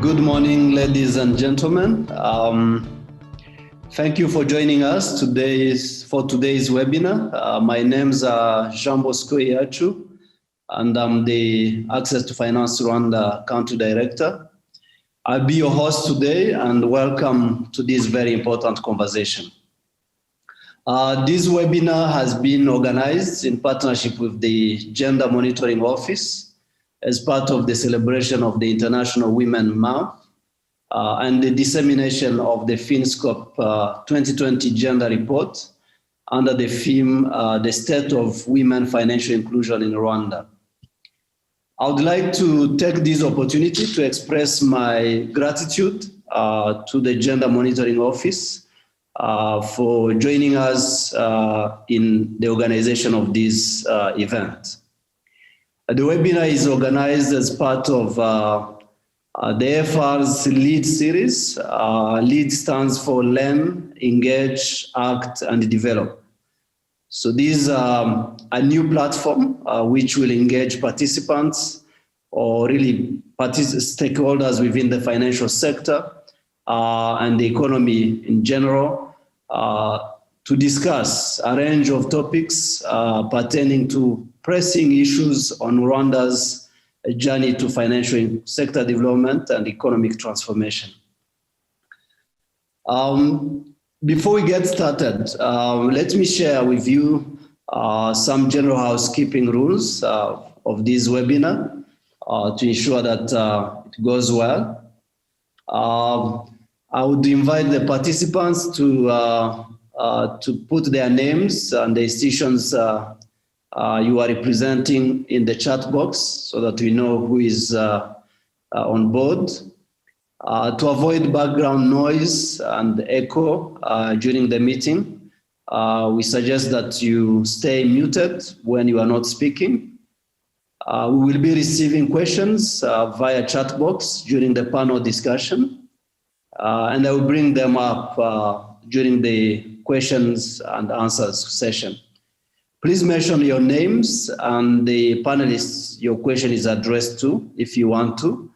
Good morning, ladies and gentlemen. Thank you for joining us for today's webinar. My name's Jean Bosco Iachu, and I'm the Access to Finance Rwanda Country Director. I'll be your host today, and welcome to this very important conversation. This webinar has been organized in partnership with the Gender Monitoring Office as part of the celebration of the International Women Month and the dissemination of the Finscope 2020 Gender Report under the theme, The State of Women Financial Inclusion in Rwanda. I would like to take this opportunity to express my gratitude to the Gender Monitoring Office for joining us in the organization of this event. The webinar is organized as part of the FR's LEAD series. LEAD stands for Learn, Engage, Act, and Develop. So this is a new platform which will engage participants or really stakeholders within the financial sector and the economy in general to discuss a range of topics pertaining to pressing issues on Rwanda's journey to financial sector development and economic transformation. Before we get started, let me share with you some general housekeeping rules of this webinar to ensure that it goes well. I would invite the participants to put their names and the institutions you are representing in the chat box so that we know who is on board. To avoid background noise and echo during the meeting, we suggest that you stay muted when you are not speaking. We will be receiving questions via chat box during the panel discussion, and I will bring them up during the questions and answers session. Please mention your names and the panelists your question is addressed to, if you want to,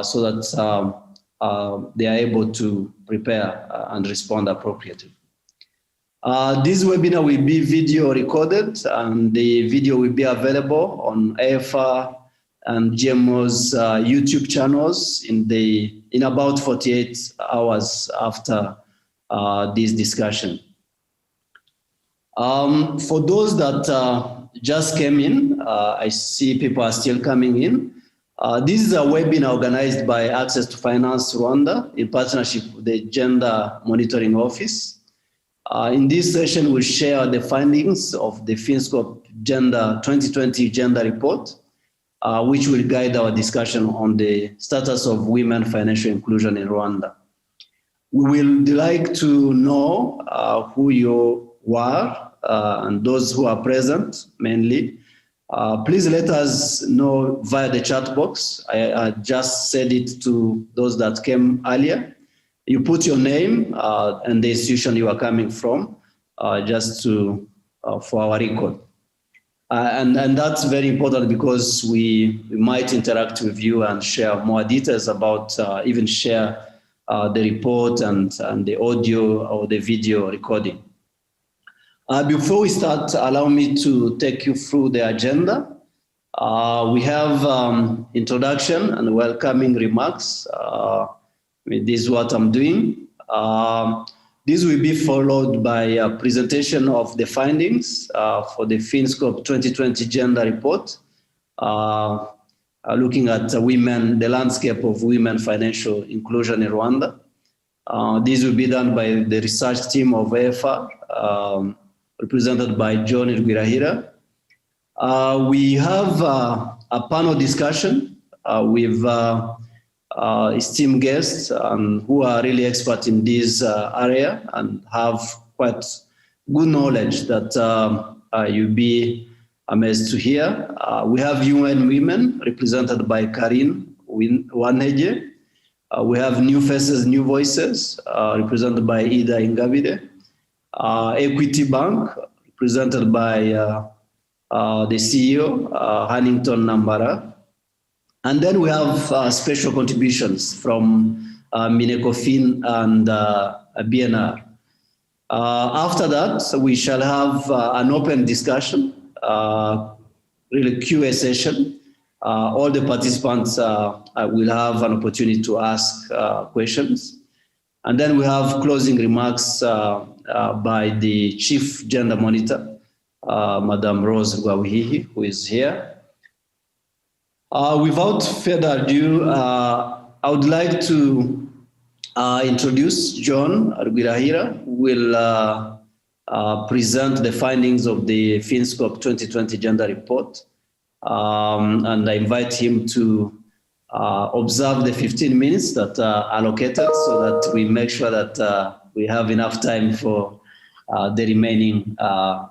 so that they are able to prepare and respond appropriately. This webinar will be video recorded, and the video will be available on AFR and GMO's YouTube channels in about 48 hours after this discussion. For those that just came in, I see people are still coming in. This is a webinar organized by Access to Finance Rwanda in partnership with the Gender Monitoring Office. In this session, we'll share the findings of the Finscope 2020 Gender Report, which will guide our discussion on the status of women financial inclusion in Rwanda. We will like to know who you are, and those who are present mainly. Please let us know via the chat box. I just said it to those that came earlier. You put your name and the institution you are coming from, just for our record. And that's very important because we might interact with you and share more details about, even share the report and the audio or the video recording. Before we start, allow me to take you through the agenda. We have introduction and welcoming remarks. This is what I'm doing. This will be followed by a presentation of the findings for the Finscope 2020 Gender Report, looking at women, the landscape of women financial inclusion in Rwanda. This will be done by the research team of AFR, represented by John Rwirahira. We have a panel discussion with esteemed guests who are really expert in this area and have quite good knowledge that you'll be amazed to hear. We have UN Women represented by Karin Wanege. We have New Faces, New Voices represented by Ida Ingabire. Equity Bank represented by the CEO, Hannington Nambara. And then we have special contributions from Minecofin and BNR. After that, we shall have an open discussion, really QA session. All the participants will have an opportunity to ask questions. And then we have closing remarks by the Chief Gender Monitor, Madam Rose Rwabuhihi, who is here. Without further ado, I would like to introduce John Rwirahira, who will present the findings of the Finscope 2020 Gender Report. And I invite him to observe the 15 minutes that are allocated so that we make sure that we have enough time for the remaining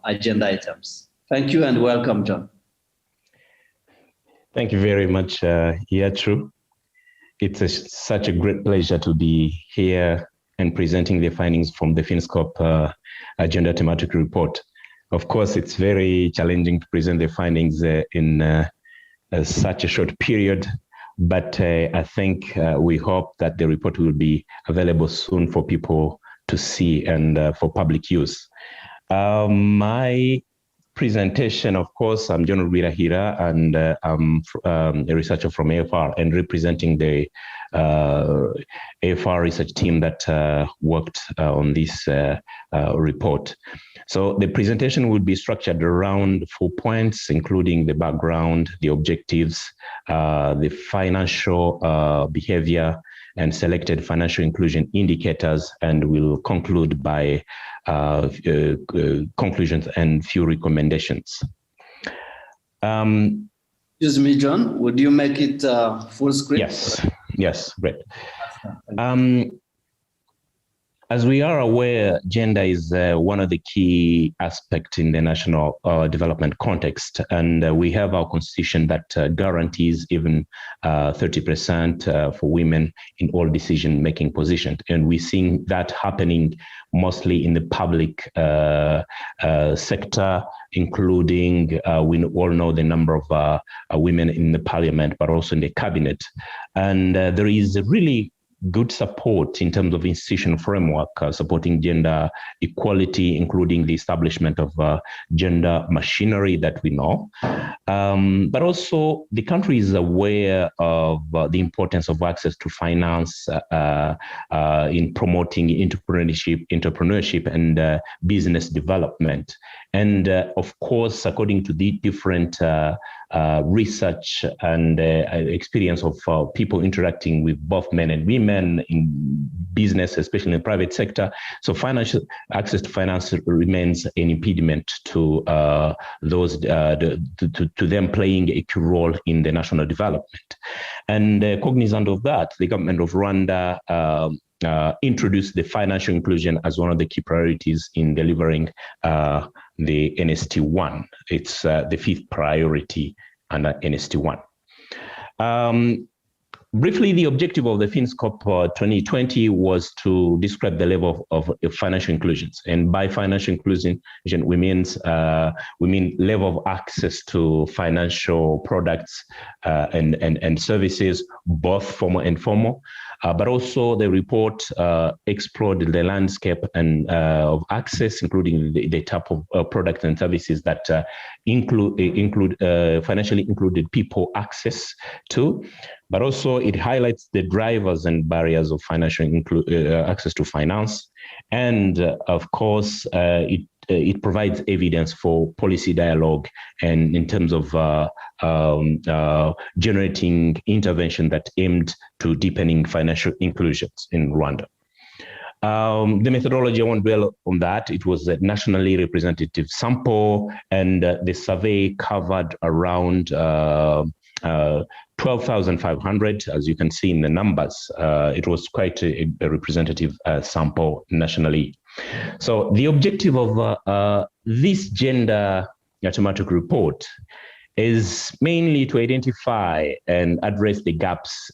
agenda items. Thank you and welcome, John. Thank you very much, Yatru. It's such a great pleasure to be here and presenting the findings from the Finscope Gender Thematic Report. Of course, it's very challenging to present the findings in such a short period, but I think we hope that the report will be available soon for people to see and for public use. My presentation, of course, I'm John Rwirahira, and I'm a researcher from AFR and representing the AFR research team that worked on this report. So the presentation will be structured around 4 points, including the background, the objectives, the financial behavior, and selected financial inclusion indicators, and we'll conclude by conclusions and few recommendations. Excuse me, John, would you make it full screen? Yes, great. As we are aware, gender is one of the key aspects in the national development context, and we have our constitution that guarantees even 30% for women in all decision-making positions, and we're seeing that happening mostly in the public sector, including we all know the number of women in the parliament, but also in the cabinet, and there is a really good support in terms of institutional framework supporting gender equality, including the establishment of gender machinery that we know. But also the country is aware of the importance of access to finance in promoting entrepreneurship and business development. And of course, according to the different research and experience of people interacting with both men and women in business, especially in the private sector. So financial access to finance remains an impediment to those to them playing a key role in the national development. And cognizant of that, the government of Rwanda introduced the financial inclusion as one of the key priorities in delivering the NST1. It's the fifth priority under NST1. Briefly, the objective of the Finscope 2020 was to describe the level of financial inclusions. And by financial inclusion, we mean level of access to financial products and services, both formal and informal. But also the report explored the landscape and of access, including the type of products and services that include financially included people access to. But also it highlights the drivers and barriers of financial access to finance. And of course, it provides evidence for policy dialogue and in terms of generating intervention that aimed to deepening financial inclusions in Rwanda. The methodology, I won't dwell on that. It was a nationally representative sample, and the survey covered around 12,500, as you can see in the numbers. It was quite a representative sample nationally. So the objective of this gender thematic report is mainly to identify and address the gaps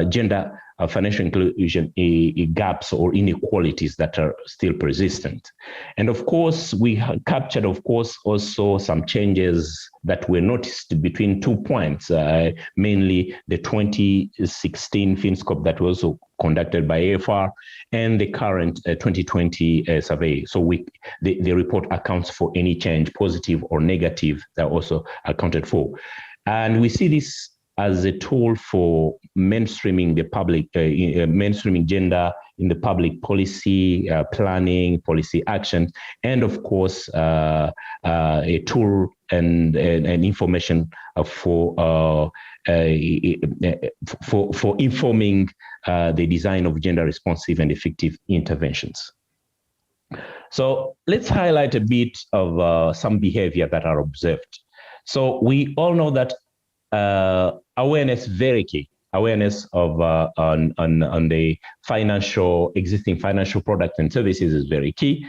gender financial inclusion gaps or inequalities that are still persistent. And of course, we captured, of course, also some changes that were noticed between 2 points, mainly the 2016 Finscope that was also conducted by AFR and the current 2020 survey. So the report accounts for any change, positive or negative, that are also accounted for. And we see this as a tool for mainstreaming the public, mainstreaming gender in the public policy, planning, policy action, and of course, a tool and information for informing the design of gender responsive and effective interventions. So let's highlight a bit of some behavior that are observed. So we all know that awareness very key. Awareness of on the existing financial products and services is very key.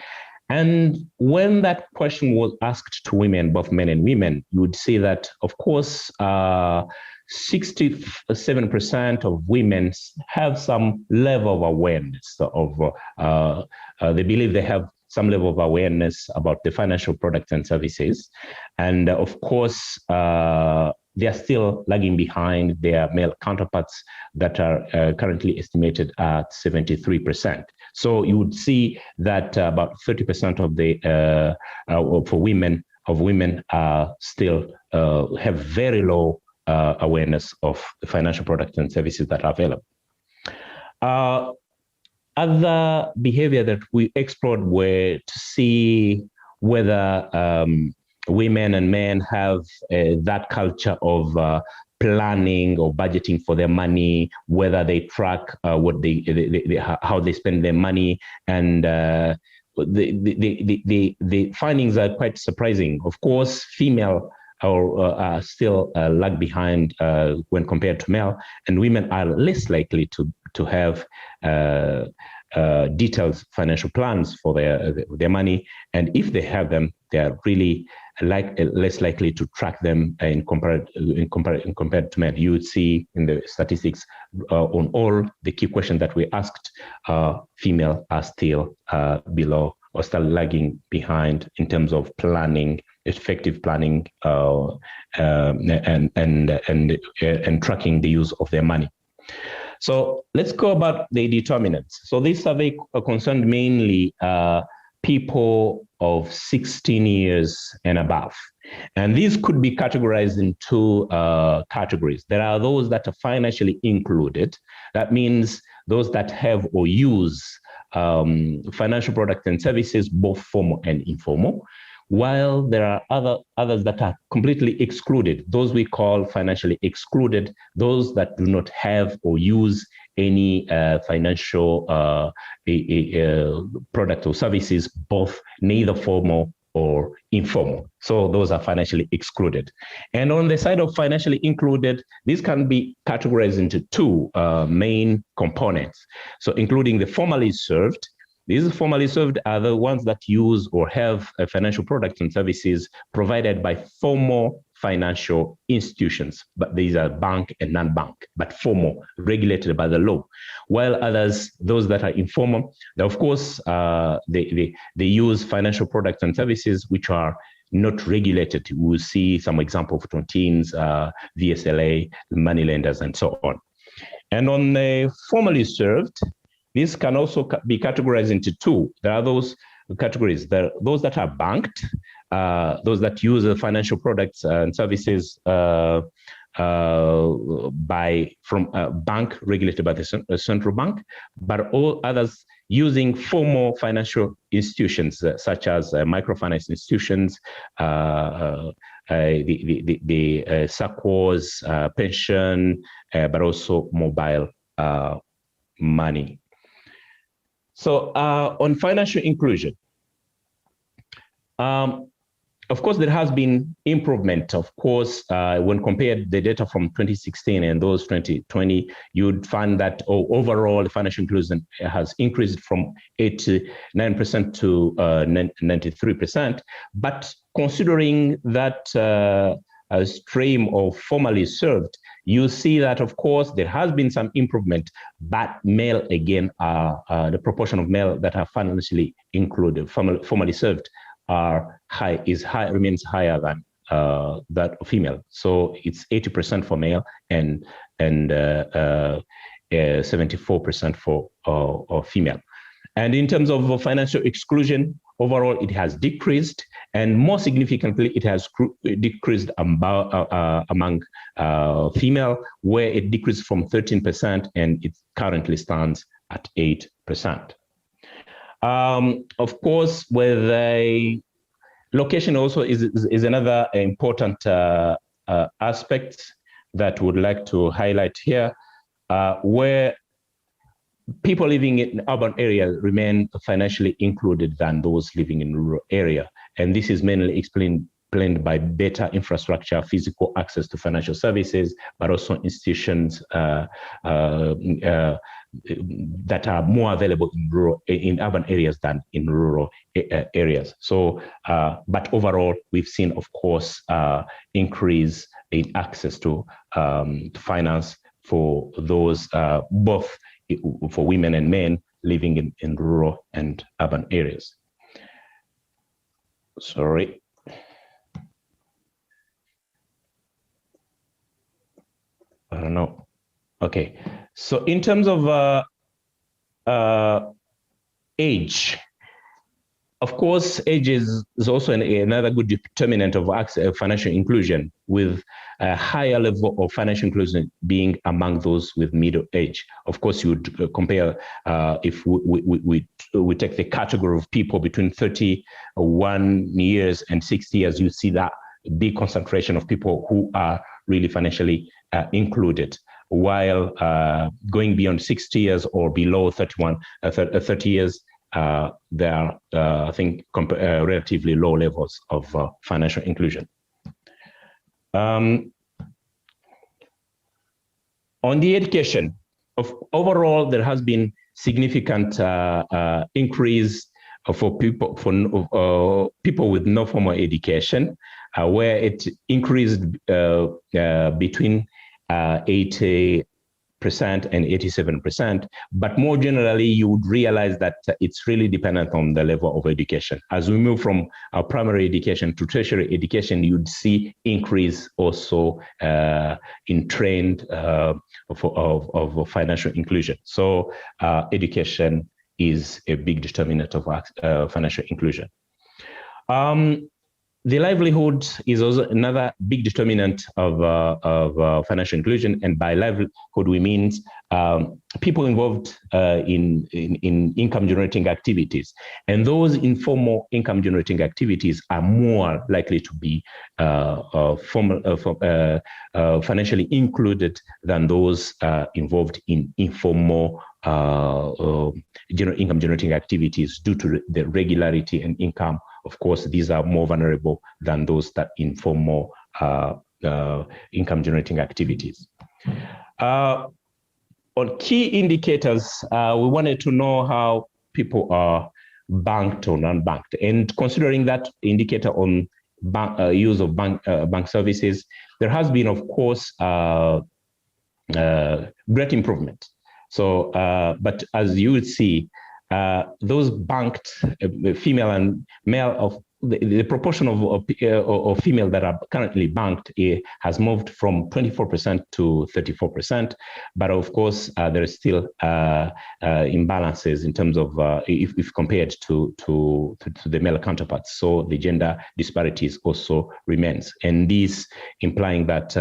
And when that question was asked to women, both men and women, you would see that, of course, 67% of women have some level of awareness of, they believe they have some level of awareness about the financial products and services. And of course, they are still lagging behind their male counterparts that are currently estimated at 73%. So you would see that about 30% of the women still have very low awareness of the financial products and services that are available. Other behavior that we explored were to see whether women and men have that culture of planning or budgeting for their money, whether they track what how they spend their money, and the findings are quite surprising. Of course, female are still lag behind when compared to male, and women are less likely to have detailed financial plans for their money, and if they have them, they are really less likely to track them compared to men. You would see in the statistics on all the key questions that we asked, female are still below or still lagging behind in terms of planning, effective planning, and tracking the use of their money. So let's go about the determinants. So this survey concerned mainly people of 16 years and above. And these could be categorized in two categories. There are those that are financially included. That means those that have or use financial products and services, both formal and informal, while there are others that are completely excluded. Those we call financially excluded, those that do not have or use any financial product or services, both neither formal or informal. So those are financially excluded. And on the side of financially included, these can be categorized into two main components. So including the formally served. These formally served are the ones that use or have financial products and services provided by formal financial institutions, but these are bank and non-bank, but formal, regulated by the law. While others, those that are informal, of course, they use financial products and services which are not regulated. We'll see some example of tontines, VSLA, money lenders, and so on. And on the formally served, this can also be categorized into two. There are those categories, those that are banked, those that use the financial products and services from a bank regulated by the central bank, but all others using formal financial institutions such as microfinance institutions, the SACCOs, pension, but also mobile money. So on financial inclusion, of course, there has been improvement. Of course, when compared the data from 2016 and those 2020, you'd find that overall the financial inclusion has increased from 89% to 93%. But considering that a stream of formally served, you see that, of course, there has been some improvement, but male, again, the proportion of male that are financially included, formally served, remains higher than that of female. So it's 80% for male and 74% for female. And in terms of financial exclusion, overall, it has decreased, and more significantly, it has decreased among female, where it decreased from 13%, and it currently stands at 8%. Of course, with a location also is another important aspect that would like to highlight here, where people living in urban areas remain financially included than those living in rural area. And this is mainly explained by better infrastructure, physical access to financial services, but also institutions that are more available in urban areas than in rural areas. So, but overall, we've seen, of course, increase in access to finance for those both for women and men living in rural and urban areas. Sorry. I don't know. Okay. So in terms of age, of course, age is also another good determinant of financial inclusion, with a higher level of financial inclusion being among those with middle age. Of course, you would compare if we take the category of people between 31 years and 60 years, you see that big concentration of people who are really financially included. While going beyond 60 years or below 30 years, there are, I think, relatively low levels of financial inclusion. On the education, overall, there has been significant increase for people with no formal education, where it increased between 80% and 87%, but more generally, you would realize that it's really dependent on the level of education. As we move from our primary education to tertiary education, you'd see increase also in trend of financial inclusion. So education is a big determinant of financial inclusion. The livelihood is also another big determinant of financial inclusion, and by livelihood we mean people involved in income-generating activities, and those informal income-generating activities are more likely to be financially included than those involved in informal income-generating activities due to the regularity and income. Of course, these are more vulnerable than those that informal income-generating activities. On key indicators, we wanted to know how people are banked or non-banked. And considering that indicator on use of bank services, there has been, of course, great improvement. So, but as you would see, those banked female and male, the proportion of female that are currently banked has moved from 24% to 34%. But of course, there is still imbalances in terms of if compared to the male counterparts. So the gender disparities also remains, and this implying that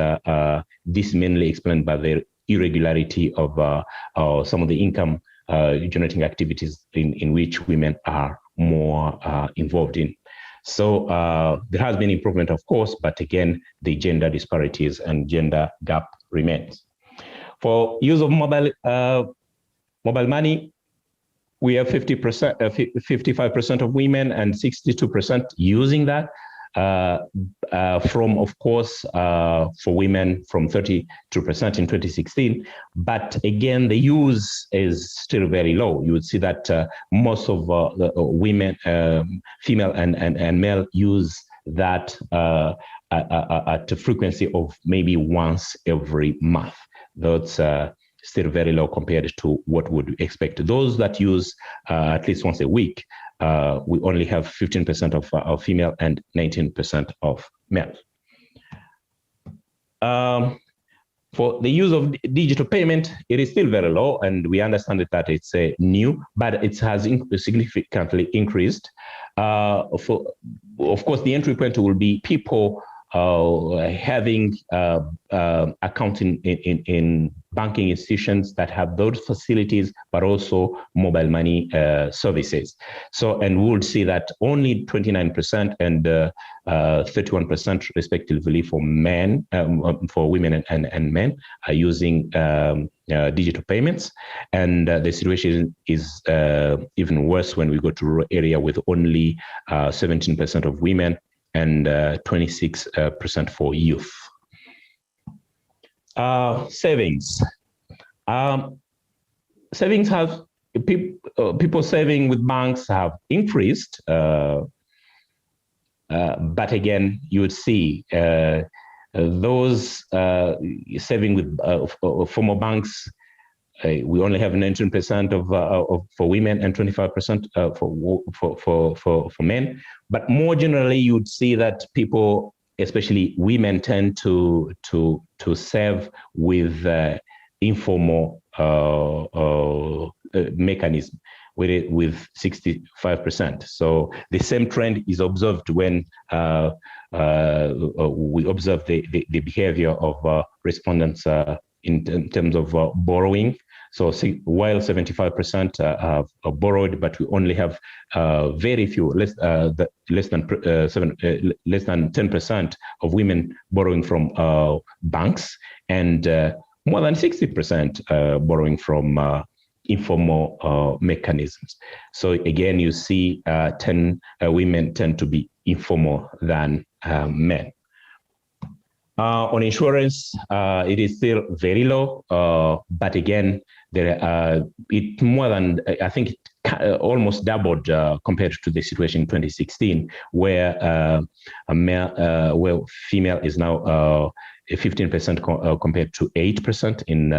this is mainly explained by the irregularity of some of the income generating activities in which women are more involved in. So there has been improvement, of course, but again, the gender disparities and gender gap remains. For use of mobile money, we have 55% of women and 62% using that. From, of course, for women from 32% in 2016. But again, the use is still very low. You would see that most of the women, female and male, use that at a frequency of maybe once every month. That's still very low compared to what would expect. Those that use at least once a week, we only have 15% of female and 19% of male. For the use of digital payment, it is still very low, and we understand that it's new, but it has significantly increased. Of course, the entry point will be people having accounts in banking institutions that have those facilities, but also mobile money services. So, and we would see that only 29% and 31% respectively for men, for women and men are using digital payments. And the situation is even worse when we go to rural area with only 17% of women and 26% for youth. Savings. Savings have, people saving with banks have increased, but again, you would see those saving with formal banks, we only have 19% for women and 25% for men. But more generally, you'd see that people, especially women, tend to save with informal mechanism with 65%. So the same trend is observed when we observe the behavior of respondents in terms of borrowing. So while 75% have borrowed, but we only have very few, less than 10% of women borrowing from banks, and more than 60% borrowing from informal mechanisms. So again, you see women tend to be informal than men. On insurance, it is still very low, but again, it more than, I think it almost doubled compared to the situation in 2016, where where female is now 15% compared to 8% in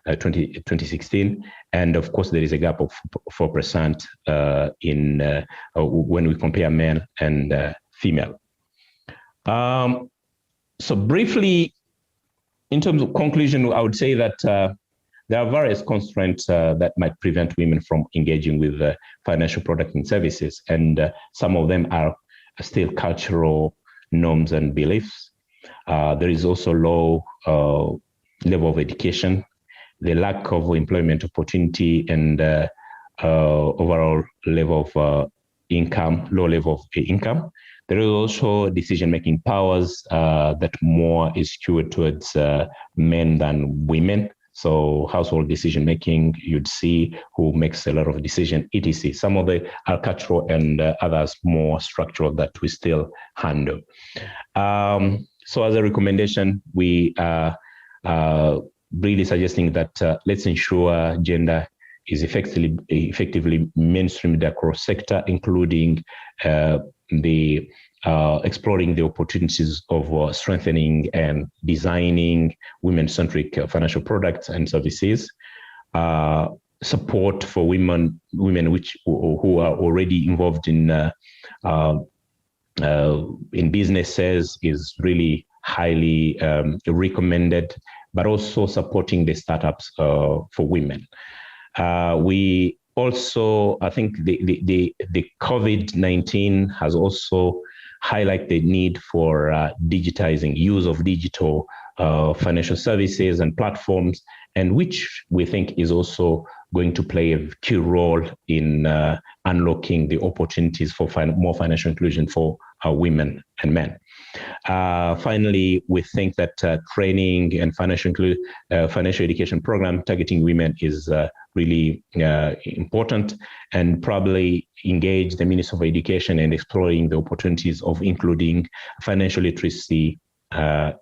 2016, and of course there is a gap of 4% in when we compare men and female. So briefly, in terms of conclusion, I would say that there are various constraints that might prevent women from engaging with financial products and services, and some of them are still cultural norms and beliefs. There is also low level of education, the lack of employment opportunity, and overall level of income, low level of income. There is also decision-making powers that more is skewed towards men than women. So household decision-making, you'd see who makes a lot of decision, etc. Some of the are cultural and others more structural that we still handle. So as a recommendation, we are really suggesting that let's ensure gender is effectively mainstreamed across sector, including the exploring the opportunities of strengthening and designing women-centric financial products and services, support for women who are already involved in businesses is really highly recommended, but also supporting the startups for women. We also, I think the COVID-19 has also highlighted the need for digitizing, use of digital financial services and platforms, and which we think is also going to play a key role in unlocking the opportunities for more financial inclusion for women and men. Finally, we think that training and financial education program targeting women is really important, and probably engage the Ministry of Education in exploring the opportunities of including financial literacy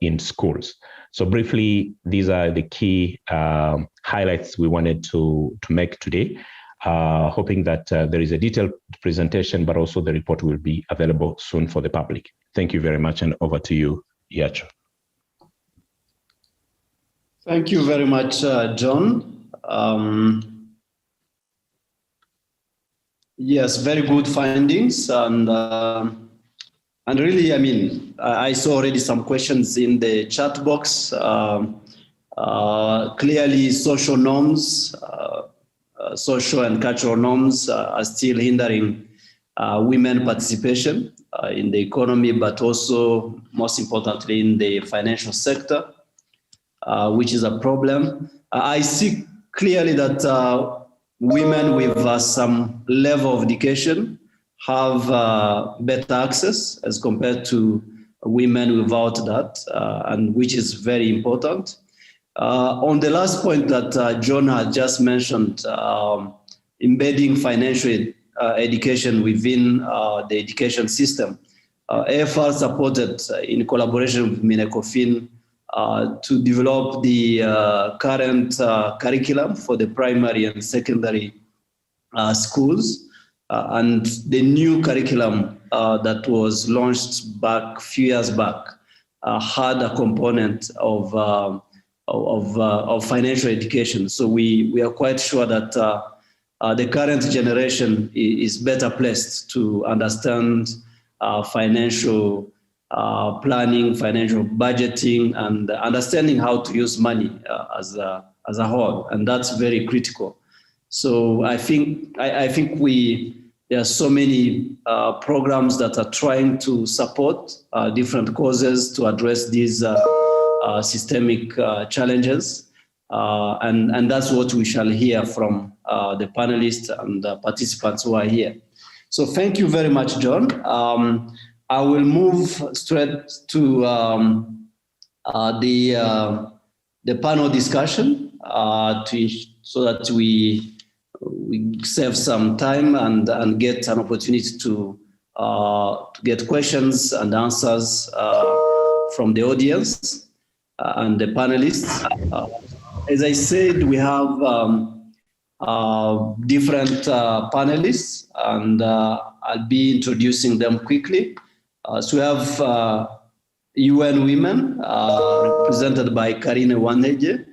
in schools. So briefly, these are the key highlights we wanted to make today. hoping that there is a detailed presentation, but also the report will be available soon for the public. Thank you very much, and over to you, Yacho. Thank you very much, John. Yes, very good findings, and really, I mean, I saw already some questions in the chat box. Clearly, social norms, social and cultural norms are still hindering women participation in the economy, but also, most importantly, in the financial sector, which is a problem. I see clearly that women with some level of education have better access as compared to women without that, and which is very important. On the last point that John had just mentioned, embedding financial education within the education system, AFR supported in collaboration with Minecofin to develop the current curriculum for the primary and secondary schools, and the new curriculum that was launched back a few years back had a component of financial education. So we are quite sure that the current generation is better placed to understand financial planning, financial budgeting, and understanding how to use money as a whole, and that's very critical. So I think there are so many programs that are trying to support different causes to address these systemic challenges, and that's what we shall hear from the panelists and the participants who are here. So thank you very much, John. I will move straight to the panel discussion so that we save some time and get an opportunity to get questions and answers from the audience and the panelists. As I said, we have different panelists, and I'll be introducing them quickly. So we have UN Women, represented by Karine Wanege.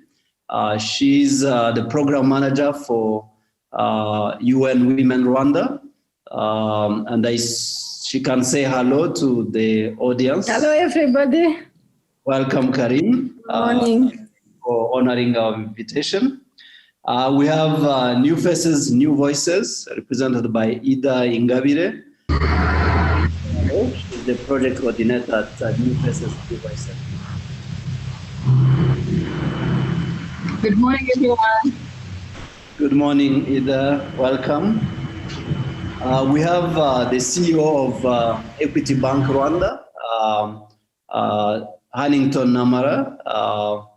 She's the program manager for UN Women Rwanda, and she can say hello to the audience. Hello, everybody. Welcome, Karine. Good morning. For honoring our invitation. We have New Faces, New Voices, represented by Ida Ingabire. She's the project coordinator at New Faces, New Voices. Good morning, everyone. Good morning, Ida. Welcome. We have the CEO of Equity Bank Rwanda, Hannington Namara.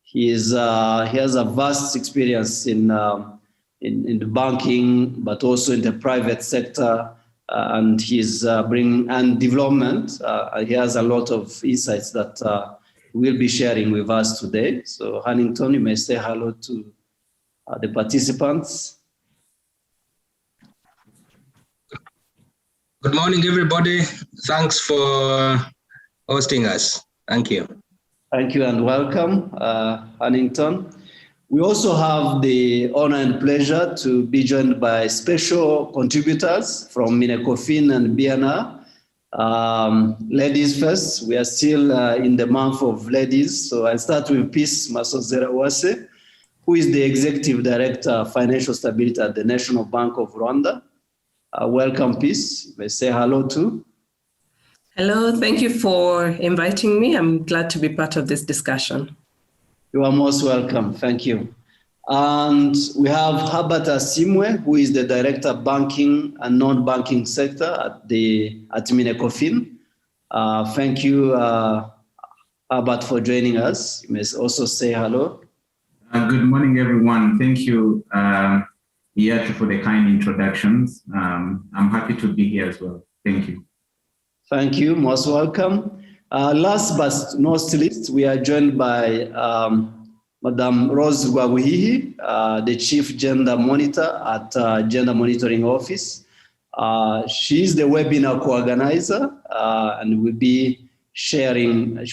He has a vast experience in the banking, but also in the private sector, and he's bringing and development. He has a lot of insights that we'll be sharing with us today. So, Hannington, you may say hello to the participants. Good morning, everybody. Thanks for hosting us. Thank you. Thank you and welcome, Hannington. We also have the honor and pleasure to be joined by special contributors from Minecofin and BNR. Ladies first, we are still in the month of ladies, so I'll start with Peace Masozera-Uwase, who is the Executive Director of Financial Stability at the National Bank of Rwanda. Welcome, Peace. You may say hello too. Hello, thank you for inviting me. I'm glad to be part of this discussion. You are most welcome. Thank you. And we have Herbert Asimwe, who is the Director of Banking and Non-Banking Sector at Minecofin. Thank you, Herbert, for joining us. You may also say hello. Good morning, everyone. Thank you, Yacho, for the kind introductions. I'm happy to be here as well. Thank you. Thank you. Most welcome. Last but not least, we are joined by Madam Rose Rwabuhihi, the Chief Gender Monitor at Gender Monitoring Office. She is the webinar co-organizer and she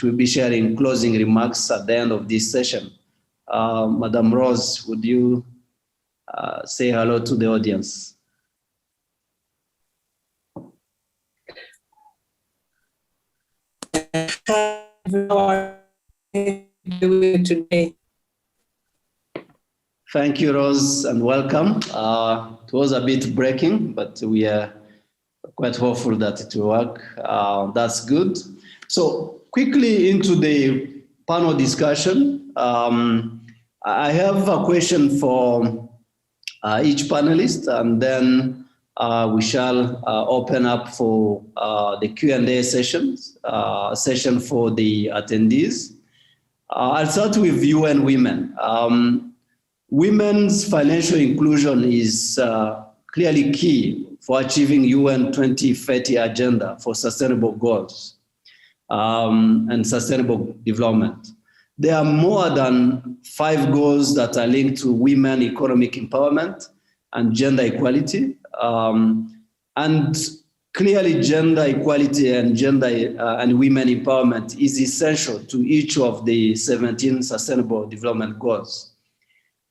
will be sharing closing remarks at the end of this session. Madam Rose, would you say hello to the audience? Today. Thank you, Rose, and welcome. It was a bit breaking, but we are quite hopeful that it will work. That's good. So quickly into the panel discussion. I have a question for each panelist, and then we shall open up for the Q&A session for the attendees. I'll start with UN Women. Women's financial inclusion is clearly key for achieving UN 2030 agenda for sustainable goals and sustainable development. There are more than 5 goals that are linked to women economic empowerment and gender equality. And clearly gender equality and and women empowerment is essential to each of the 17 sustainable development goals.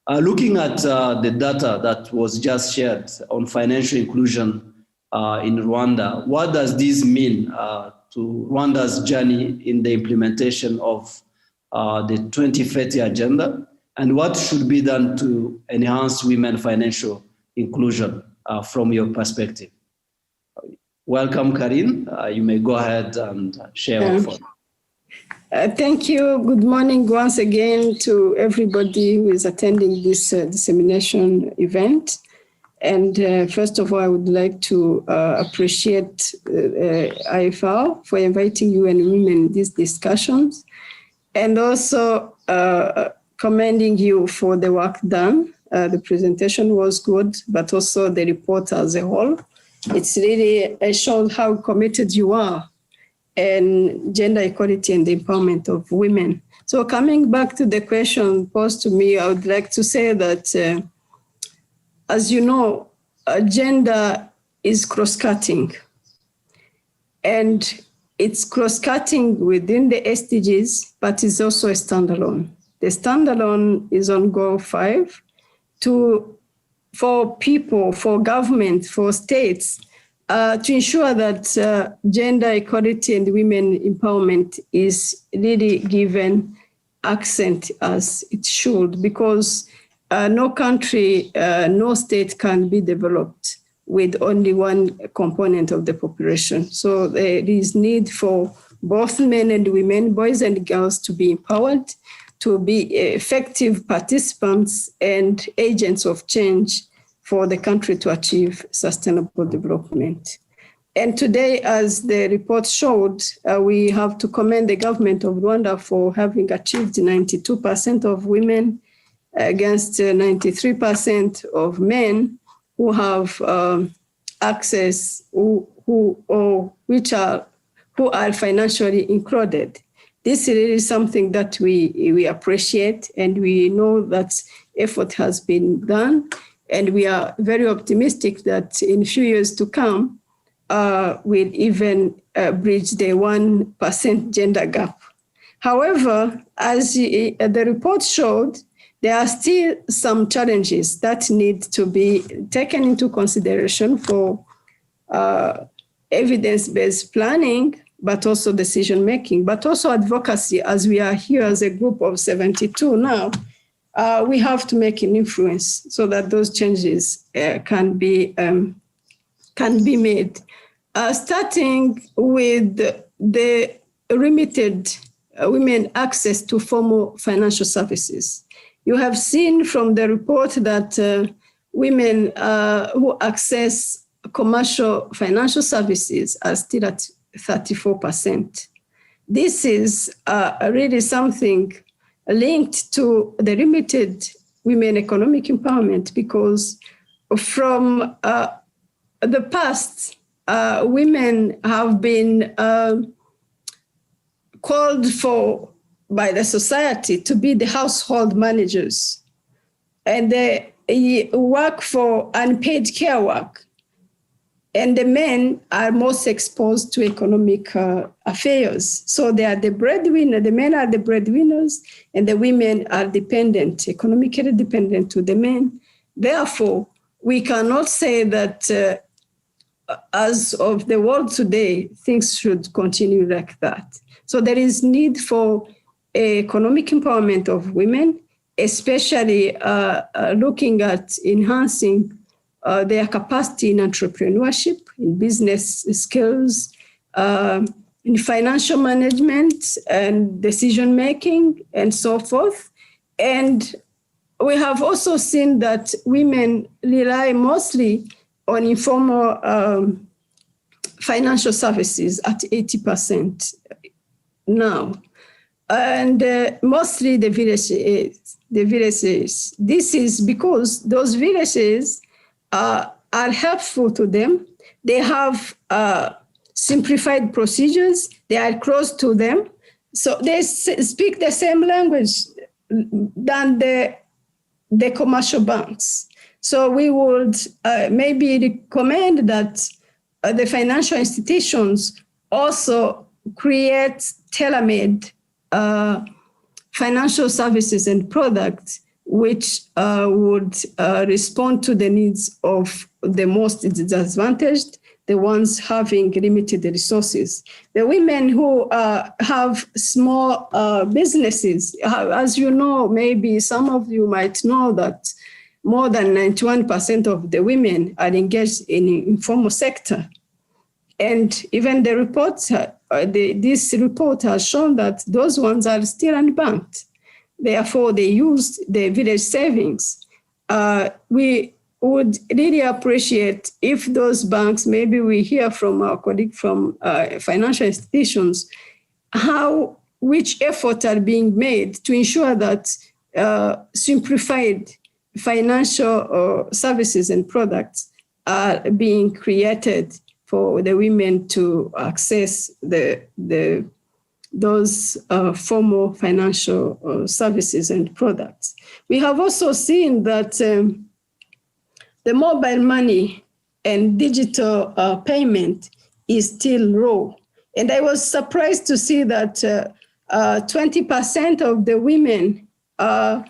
Looking at the data that was just shared on financial inclusion in Rwanda, what does this mean to Rwanda's journey in the implementation of the 2030 agenda? And what should be done to enhance women financial inclusion from your perspective? Welcome, Karine. You may go ahead and share. Thank you. Good morning once again to everybody who is attending this dissemination event. And first of all, I would like to appreciate IFR for inviting UN Women in these discussions, and also commending you for the work done. The presentation was good, but also the report as a whole. It's really showed how committed you are in gender equality and the empowerment of women. So coming back to the question posed to me, I would like to say that, as you know, gender is cross-cutting. And it's cross-cutting within the SDGs, but it's also a standalone. The standalone is on Goal 5 for people, for government, for states, to ensure that gender equality and women empowerment is really given accent as it should, because no country, no state can be developed with only one component of the population. So there is need for both men and women, boys and girls, to be empowered, to be effective participants and agents of change for the country to achieve sustainable development. And today, as the report showed, we have to commend the government of Rwanda for having achieved 92% of women against 93% of men who have access, who are financially included. This is really something that we appreciate, and we know that effort has been done, and we are very optimistic that in a few years to come, we'll even bridge the 1% gender gap. However, as the report showed, there are still some challenges that need to be taken into consideration for evidence-based planning, but also decision-making, but also advocacy. As we are here as a group of 72 now, we have to make an influence so that those changes can be made. Starting with the limited women access to formal financial services. You have seen from the report that women who access commercial financial services are still at 34%. This is really something linked to the limited women economic empowerment, because from the past, women have been called for by the society to be the household managers. And they work for unpaid care work. And the men are most exposed to economic affairs. So they are the breadwinner, the men are the breadwinners, and the women are dependent, economically dependent to the men. Therefore, we cannot say that as of the world today, things should continue like that. So there is need for economic empowerment of women, especially looking at enhancing their capacity in entrepreneurship, in business skills, in financial management and decision-making, and so forth. And we have also seen that women rely mostly on informal financial services at 80% now. And mostly the villages. This is because those villages are helpful to them. They have simplified procedures. They are close to them. So they speak the same language than the commercial banks. So we would maybe recommend that the financial institutions also create tailor-made financial services and products which would respond to the needs of the most disadvantaged, the ones having limited resources. The women who have small businesses, as you know, maybe some of you might know that more than 91% of the women are engaged in the informal sector. And even the reports, this report has shown that those ones are still unbanked. Therefore, they used the village savings. We would really appreciate if those banks, maybe we hear from our colleague from financial institutions, which efforts are being made to ensure that simplified financial services and products are being created for the women to access those formal financial services and products. We have also seen that the mobile money and digital payment is still low. And I was surprised to see that 20% of the women are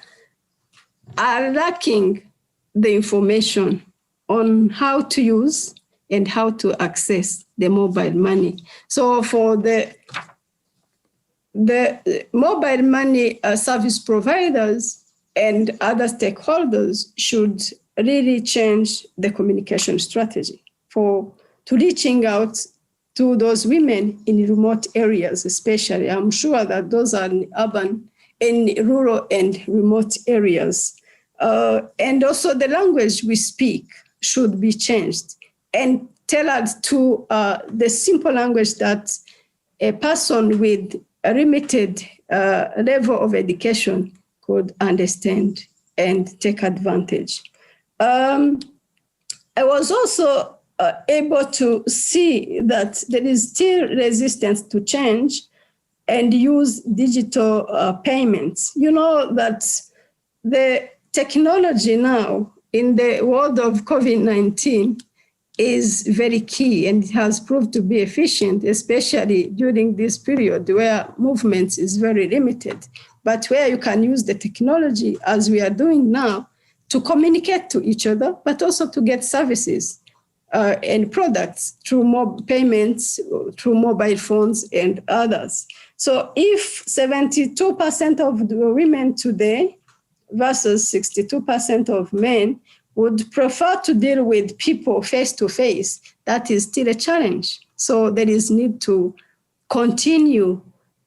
lacking the information on how to use and how to access the mobile money. So for the mobile money service providers and other stakeholders should really change the communication strategy to reaching out to those women in remote areas, especially. I'm sure that those are in rural and remote areas. And also the language we speak should be changed and tailored to the simple language that a person with a limited level of education could understand and take advantage. I was also able to see that there is still resistance to change and use digital payments. You know that the technology now in the world of COVID-19 is very key, and it has proved to be efficient, especially during this period where movement is very limited, but where you can use the technology as we are doing now to communicate to each other, but also to get services and products through payments, through mobile phones and others. So if 72% of the women today versus 62% of men would prefer to deal with people face-to-face, that is still a challenge. So there is need to continue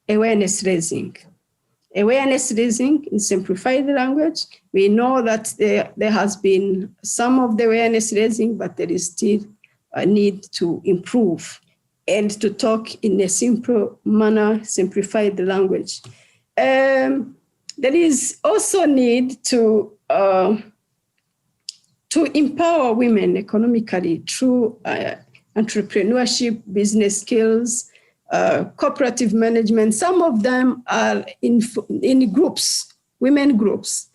awareness raising. Awareness raising in simplified language. We know that there has been some of the awareness raising, but there is still a need to improve and to talk in a simple manner, simplified language. There is also need to empower women economically through entrepreneurship, business skills, cooperative management. Some of them are in groups, women groups.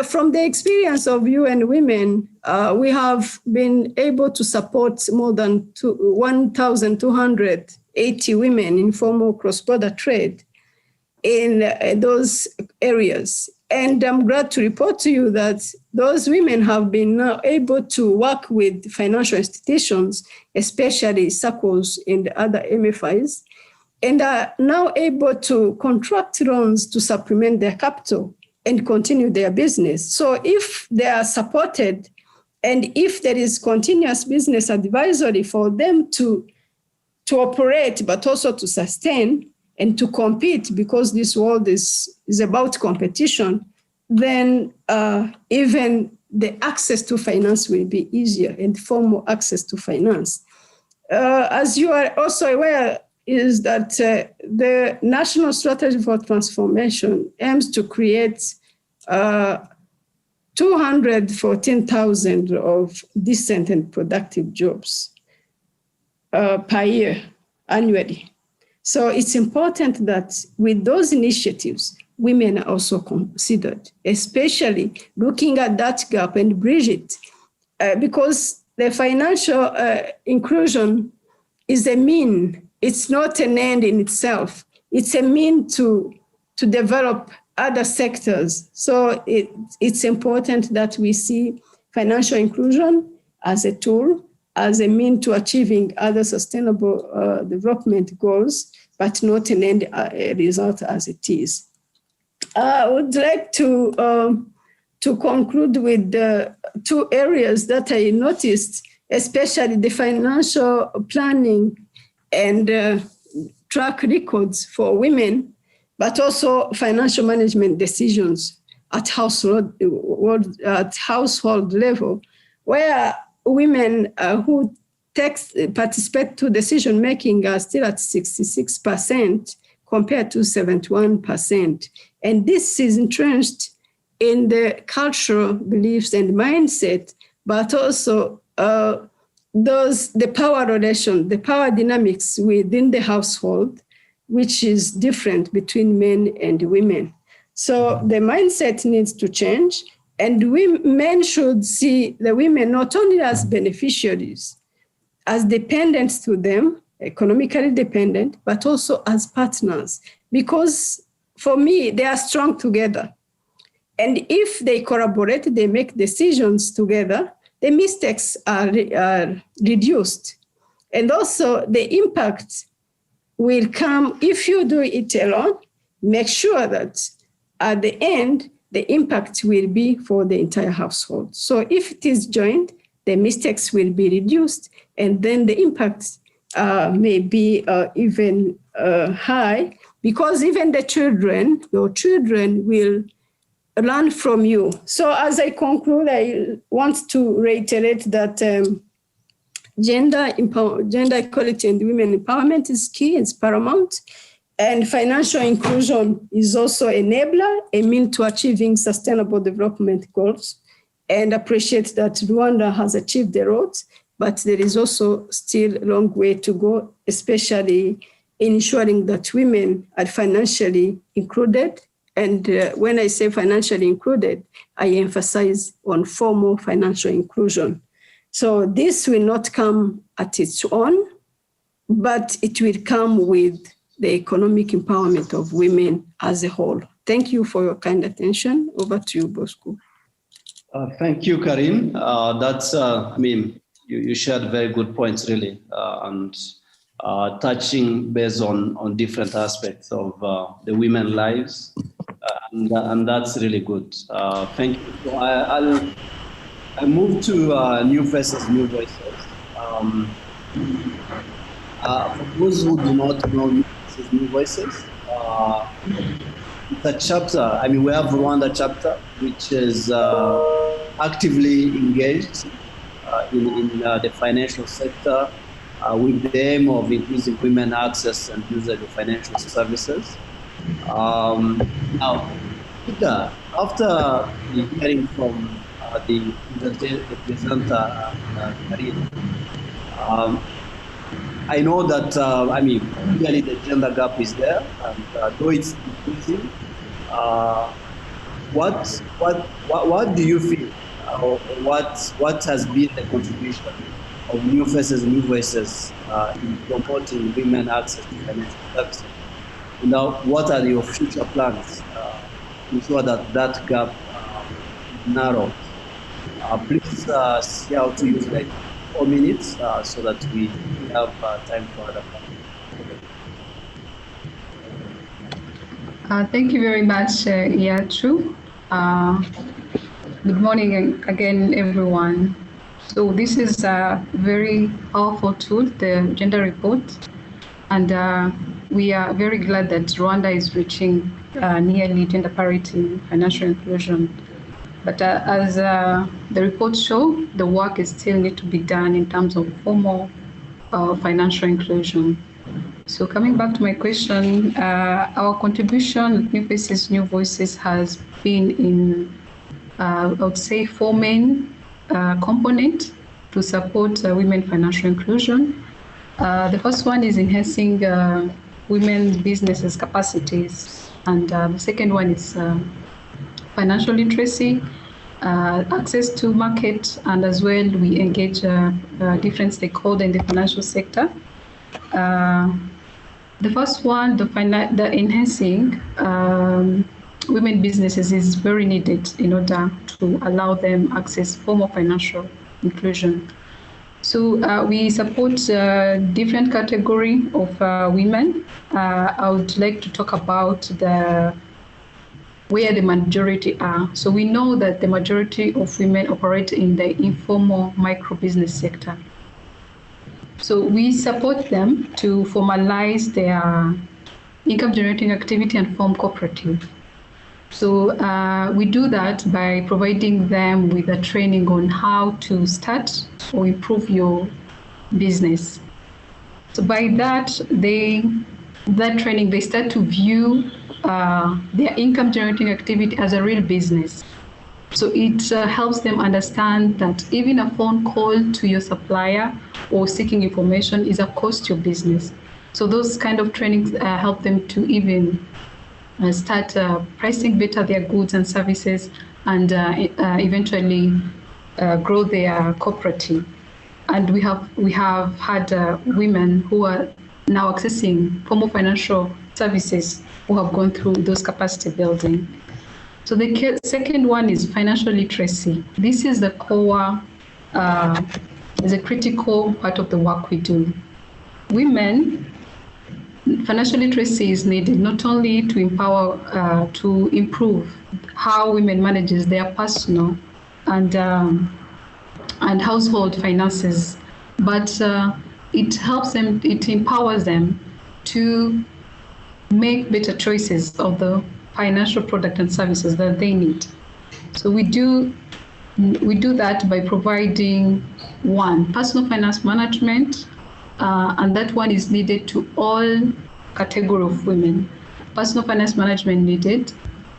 From the experience of UN Women, we have been able to support more than 1,280 women in formal cross-border trade in those areas. And I'm glad to report to you that those women have been now able to work with financial institutions, especially SACCOs and other MFIs, and are now able to contract loans to supplement their capital and continue their business. So if they are supported and if there is continuous business advisory for them to operate, but also to sustain and to compete, because this world is about competition, then even the access to finance will be easier and formal access to finance. As you are also aware, is that the National Strategy for Transformation aims to create 214,000 of decent and productive jobs per year, annually. So it's important that with those initiatives, women are also considered, especially looking at that gap and bridge it, because the financial inclusion is a mean. It's not an end in itself. It's a mean to develop other sectors. So it's important that we see financial inclusion as a tool, as a mean to achieving other sustainable development goals, but not an end result as it is. I would like to conclude with the two areas that I noticed, especially the financial planning and track records for women, but also financial management decisions at household level, where women who participate to decision making are still at 66% compared to 71%. And this is entrenched in the cultural beliefs and mindset, but also the power relation, the power dynamics within the household, which is different between men and women. So the mindset needs to change, and men should see the women not only as beneficiaries, as dependents to them, economically dependent, but also as partners, because for me, they are strong together. And if they collaborate, they make decisions together, the mistakes are reduced. And also the impact will come if you do it alone. Make sure that at the end, the impact will be for the entire household. So if it is joined, the mistakes will be reduced, and then the impact may be even high, because even your children will learn from you. So as I conclude, I want to reiterate that gender equality and women empowerment is key, it's paramount. And financial inclusion is also enabler, a mean to achieving sustainable development goals. And appreciate that Rwanda has achieved the road, but there is also still a long way to go, especially in ensuring that women are financially included. And when I say financially included, I emphasize on formal financial inclusion. So this will not come at its own, but it will come with the economic empowerment of women as a whole. Thank you for your kind attention. Over to you, Bosco. Thank you, Karine. You shared very good points, really, and touching based on different aspects of the women's lives, and that's really good. Thank you. So I move to new faces, new voices. For those who do not know new faces, new voices, it's a chapter. We have Rwanda chapter, which is actively engaged in the financial sector with the aim of increasing women access and usage of financial services. Now, after hearing from the presenter, Karine, I know that, clearly the gender gap is there, and though it's decreasing, what do you feel, or what has been the contribution of new faces, new voices in promoting women access to financial services? Now, what are your future plans to ensure that that gap narrows? Please see how to use like 4 minutes so that we have time for other plans. Thank you very much, Yachu. Good morning again, everyone. So this is a very powerful tool, the Gender Report, and we are very glad that Rwanda is reaching nearly gender parity in financial inclusion. But as the reports show, the work is still need to be done in terms of formal financial inclusion. So coming back to my question, our contribution, New Faces, New Voices, has been in, I would say, 4 main components to support women financial inclusion. The first one is enhancing women's businesses capacities, and the second one is financial literacy, access to market, and as well we engage different stakeholders in the financial sector. The first one, the enhancing women businesses is very needed in order to allow them access formal financial inclusion. So we support different category of women. I would like to talk about where the majority are. So we know that the majority of women operate in the informal micro business sector. So we support them to formalize their income generating activity and form cooperative. So we do that by providing them with a training on how to start or improve your business. So by that training, they start to view their income generating activity as a real business. So it helps them understand that even a phone call to your supplier or seeking information is a cost to your business. So those kind of trainings help them to even start pricing better their goods and services, and eventually grow their cooperative. And we have had women who are now accessing formal financial services who have gone through those capacity building. So the second one is financial literacy. This is the core, is a critical part of the work we do. Women, financial literacy is needed not only to empower, to improve how women manages their personal and household finances, but it helps them, it empowers them to make better choices of the financial product and services that they need. So we do that by providing one, personal finance management, and that one is needed to all category of women. Personal finance management needed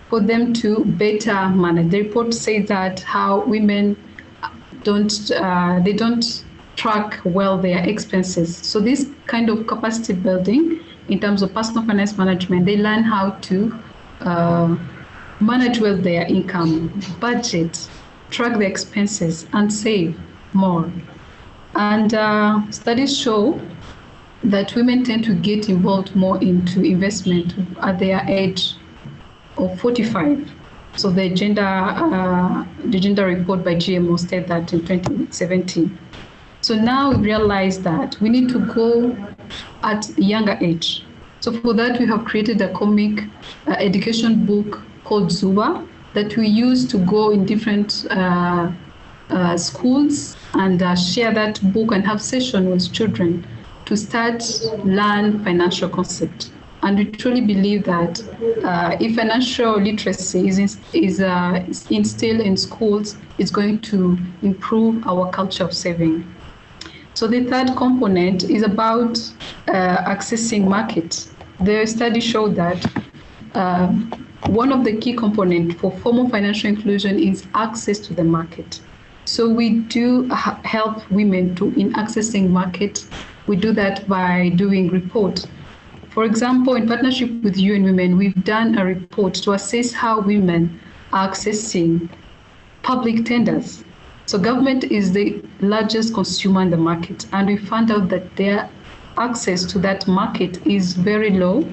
for them to better manage. The report says that how women don't track well their expenses. So this kind of capacity building in terms of personal finance management, they learn how to manage well their income, budget, track their expenses, and save more. And studies show that women tend to get involved more into investment at their age of 45. So the gender report by GMO stated that in 2017. So now we realize that we need to go at a younger age. So for that, we have created a comic education book called Zuba that we use to go in different schools and share that book and have sessions with children to start learn financial concept. And we truly believe that if financial literacy is instilled in schools, it's going to improve our culture of saving. So the third component is about accessing market. The study showed that one of the key components for formal financial inclusion is access to the market. So we do help women in accessing market we do that by doing reports. For example, in partnership with UN Women, we've done a report to assess how women are accessing public tenders. So government is the largest consumer in the market, and we found out that their access to that market is very low.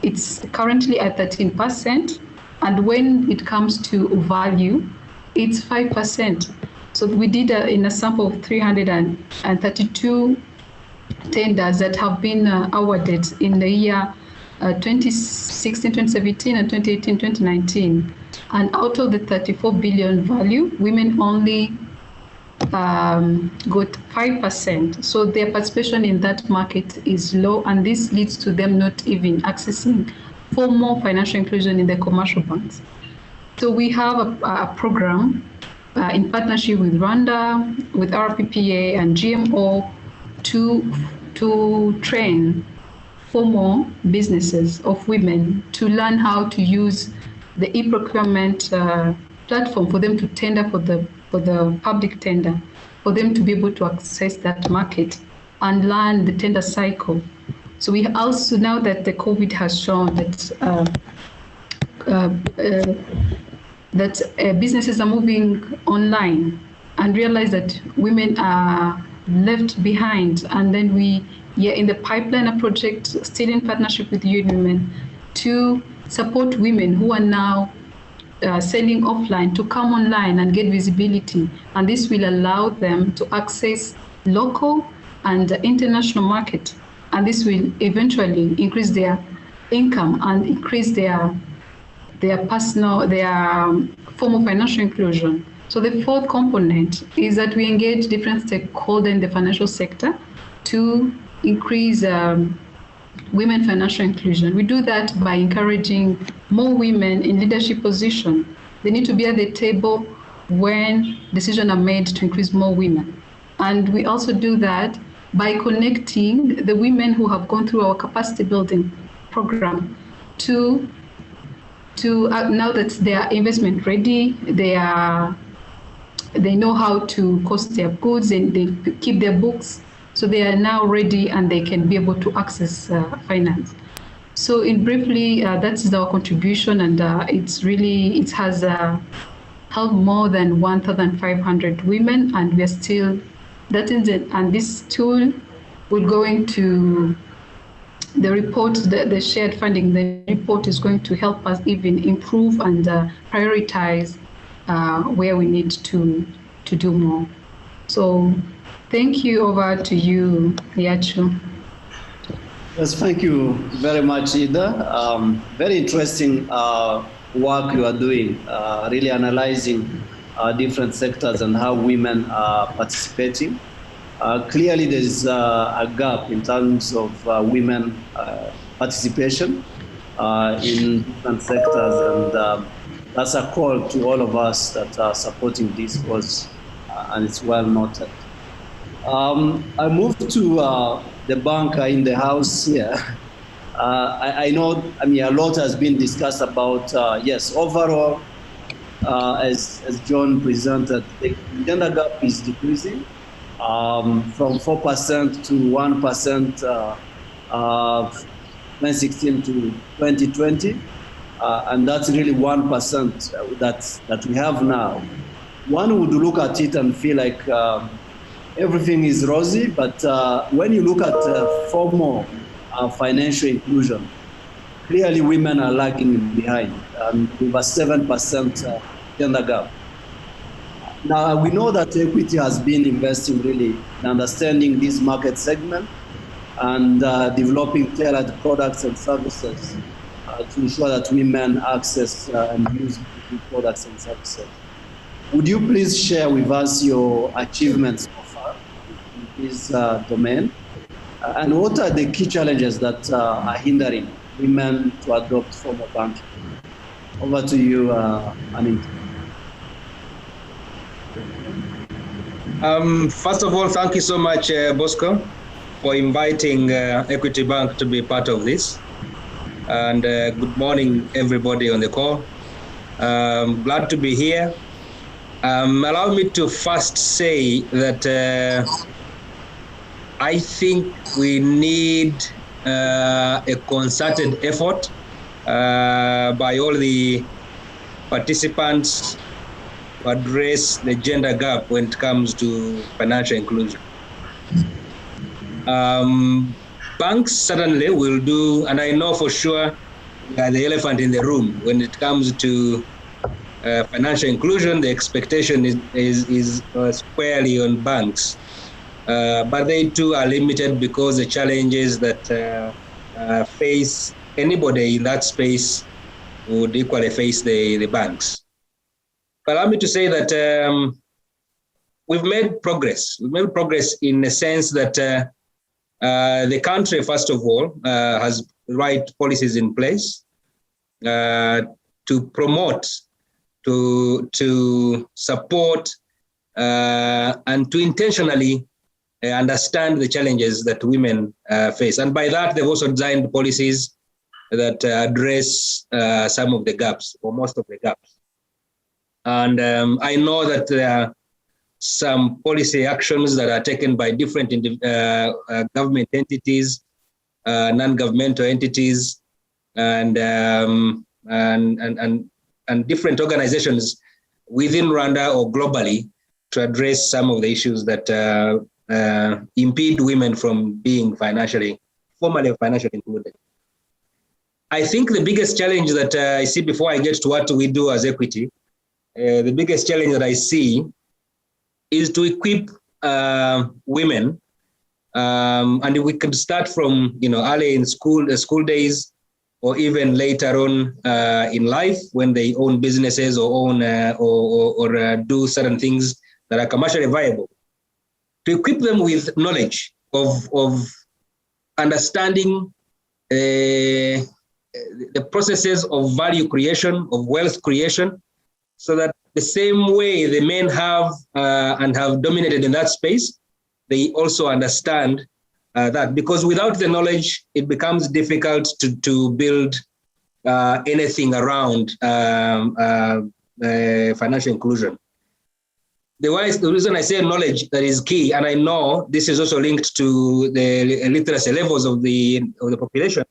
It's currently at 13%, and when it comes to value, it's 5%. So we did in a sample of 332 tenders that have been awarded in the year 2016, 2017, and 2018, 2019. And out of the 34 billion value, women only got 5%. So their participation in that market is low, and this leads to them not even accessing formal financial inclusion in the commercial banks. So we have a program in partnership with Rwanda, with RPPA and GMO to train formal businesses of women to learn how to use the e-procurement platform for them to tender for the public tender, for them to be able to access that market and learn the tender cycle. So we also, now that the COVID has shown that businesses are moving online and realize that women are left behind, and then we are in the pipeline a project still in partnership with UN Women to support women who are now selling offline to come online and get visibility, and this will allow them to access local and international market, and this will eventually increase their income and increase their formal financial inclusion. So the fourth component is that we engage different stakeholders in the financial sector to increase women financial inclusion. We do that by encouraging more women in leadership positions. They need to be at the table when decisions are made to increase more women. And we also do that by connecting the women who have gone through our capacity building program to now that they are investment ready, they know how to cost their goods and they keep their books. So they are now ready and they can be able to access finance. So in briefly, that's our contribution, and it has helped more than 1,500 women, and we are still, that is it. And this tool will go into the report, the shared funding. The report is going to help us even improve and prioritize where we need to do more. So thank you. Over to you, Yachu. Yes, thank you very much, Ida. Very interesting work you are doing, really analyzing different sectors and how women are participating. Clearly, there is a gap in terms of women participation in different sectors, and that's a call to all of us that are supporting this cause, and it's well noted. I moved to the banker in the house here. I know, a lot has been discussed about, yes, overall, as John presented, the gender gap is decreasing from 4% to 1% 2016 to 2020. And that's really 1% that we have now. One would look at it and feel like everything is rosy, but when you look at formal financial inclusion, clearly women are lagging behind, with a 7% gender gap. Now, we know that Equity has been investing really in understanding this market segment and developing tailored products and services to ensure that women access and use products and services. Would you please share with us your achievements so far in this domain? And what are the key challenges that are hindering women to adopt formal banking? Over to you, Anita. First of all, thank you so much, Bosco, for inviting Equity Bank to be part of this. And good morning, everybody on the call. Glad to be here. Allow me to first say that I think we need a concerted effort by all the participants to address the gender gap when it comes to financial inclusion. Banks certainly will do, and I know for sure we are the elephant in the room when it comes to financial inclusion. The expectation is squarely on banks, but they too are limited because the challenges that face anybody in that space would equally face the banks. But allow me to say that we've made progress. We've made progress in the sense that the country, first of all, has the right policies in place to promote, to support, and to intentionally understand the challenges that women face. And by that, they've also designed policies that address some of the gaps, or most of the gaps. And I know that there are some policy actions that are taken by different government entities, non-governmental entities, and different organizations within Rwanda or globally to address some of the issues that impede women from being formally financially included. I think the biggest challenge that I see before I get to what we do as Equity, the biggest challenge that I see is to equip women, and we can start from early in school days, or even later on in life when they own businesses or own or do certain things that are commercially viable. To equip them with knowledge of understanding the processes of value creation, of wealth creation, so that the same way the men have and have dominated in that space, they also understand that. Because without the knowledge, it becomes difficult to build anything around financial inclusion. The reason I say knowledge that is key, and I know this is also linked to the literacy levels of the population,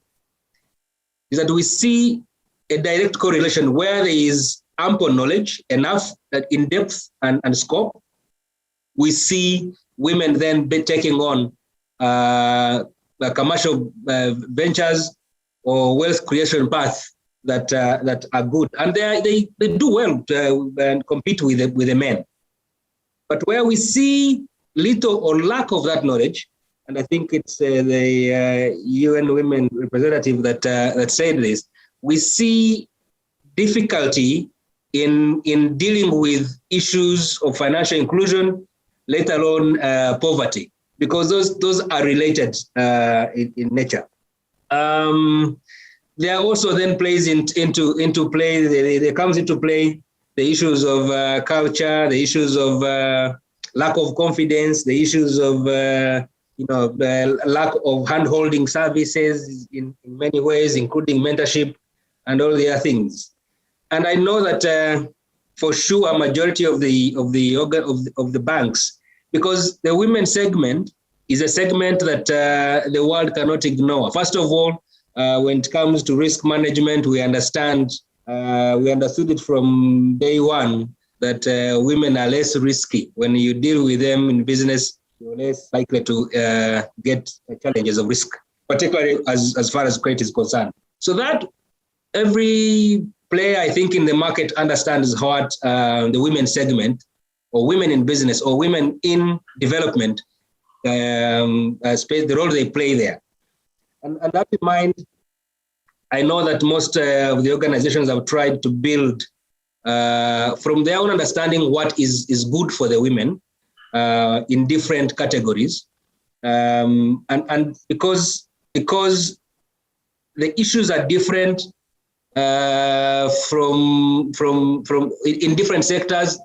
is that we see a direct correlation where there is ample knowledge, enough that in depth and scope, we see women then taking on commercial ventures or wealth creation paths that are good, and they do well and compete with the men. But where we see little or lack of that knowledge, and I think it's the UN Women representative that said this, we see difficulty in dealing with issues of financial inclusion, let alone poverty, because those are related in nature. There also then plays into play. There comes into play the issues of culture, the issues of lack of confidence, the issues of lack of hand-holding services in many ways, including mentorship and all the other things. And I know that for sure a majority of the banks, because the women segment is a segment that the world cannot ignore. First of all, when it comes to risk management, we understood it from day one that women are less risky. When you deal with them in business, you're less likely to get challenges of risk, particularly as far as credit is concerned. So that every player, I think, in the market understands what the women segment, or women in business, or women in development, space, the role they play there. And that in mind, I know that most of the organizations have tried to build from their own understanding what is good for the women in different categories. And because the issues are different from in different sectors,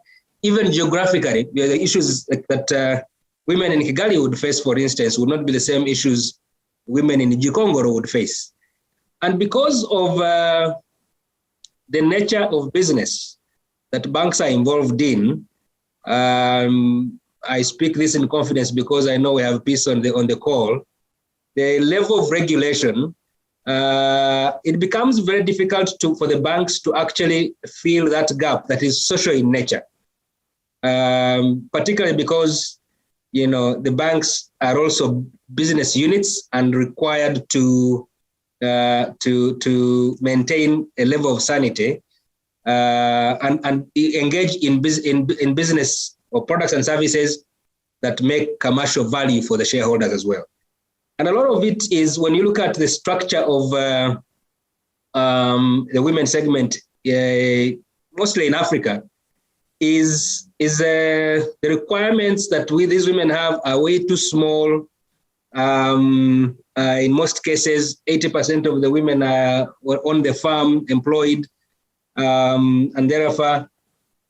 even geographically, the issues that women in Kigali would face, for instance, would not be the same issues women in Gikongoro would face. And because of the nature of business that banks are involved in, I speak this in confidence because I know we have peace on the call. The level of regulation, it becomes very difficult for the banks to actually fill that gap that is social in nature, particularly because the banks are also business units and required to maintain a level of sanity and engage in business or products and services that make commercial value for the shareholders as well. And a lot of it is when you look at the structure of the women segment, mostly in Africa, is the requirements that these women have are way too small. In most cases, 80% of the women are on the farm, employed, and therefore,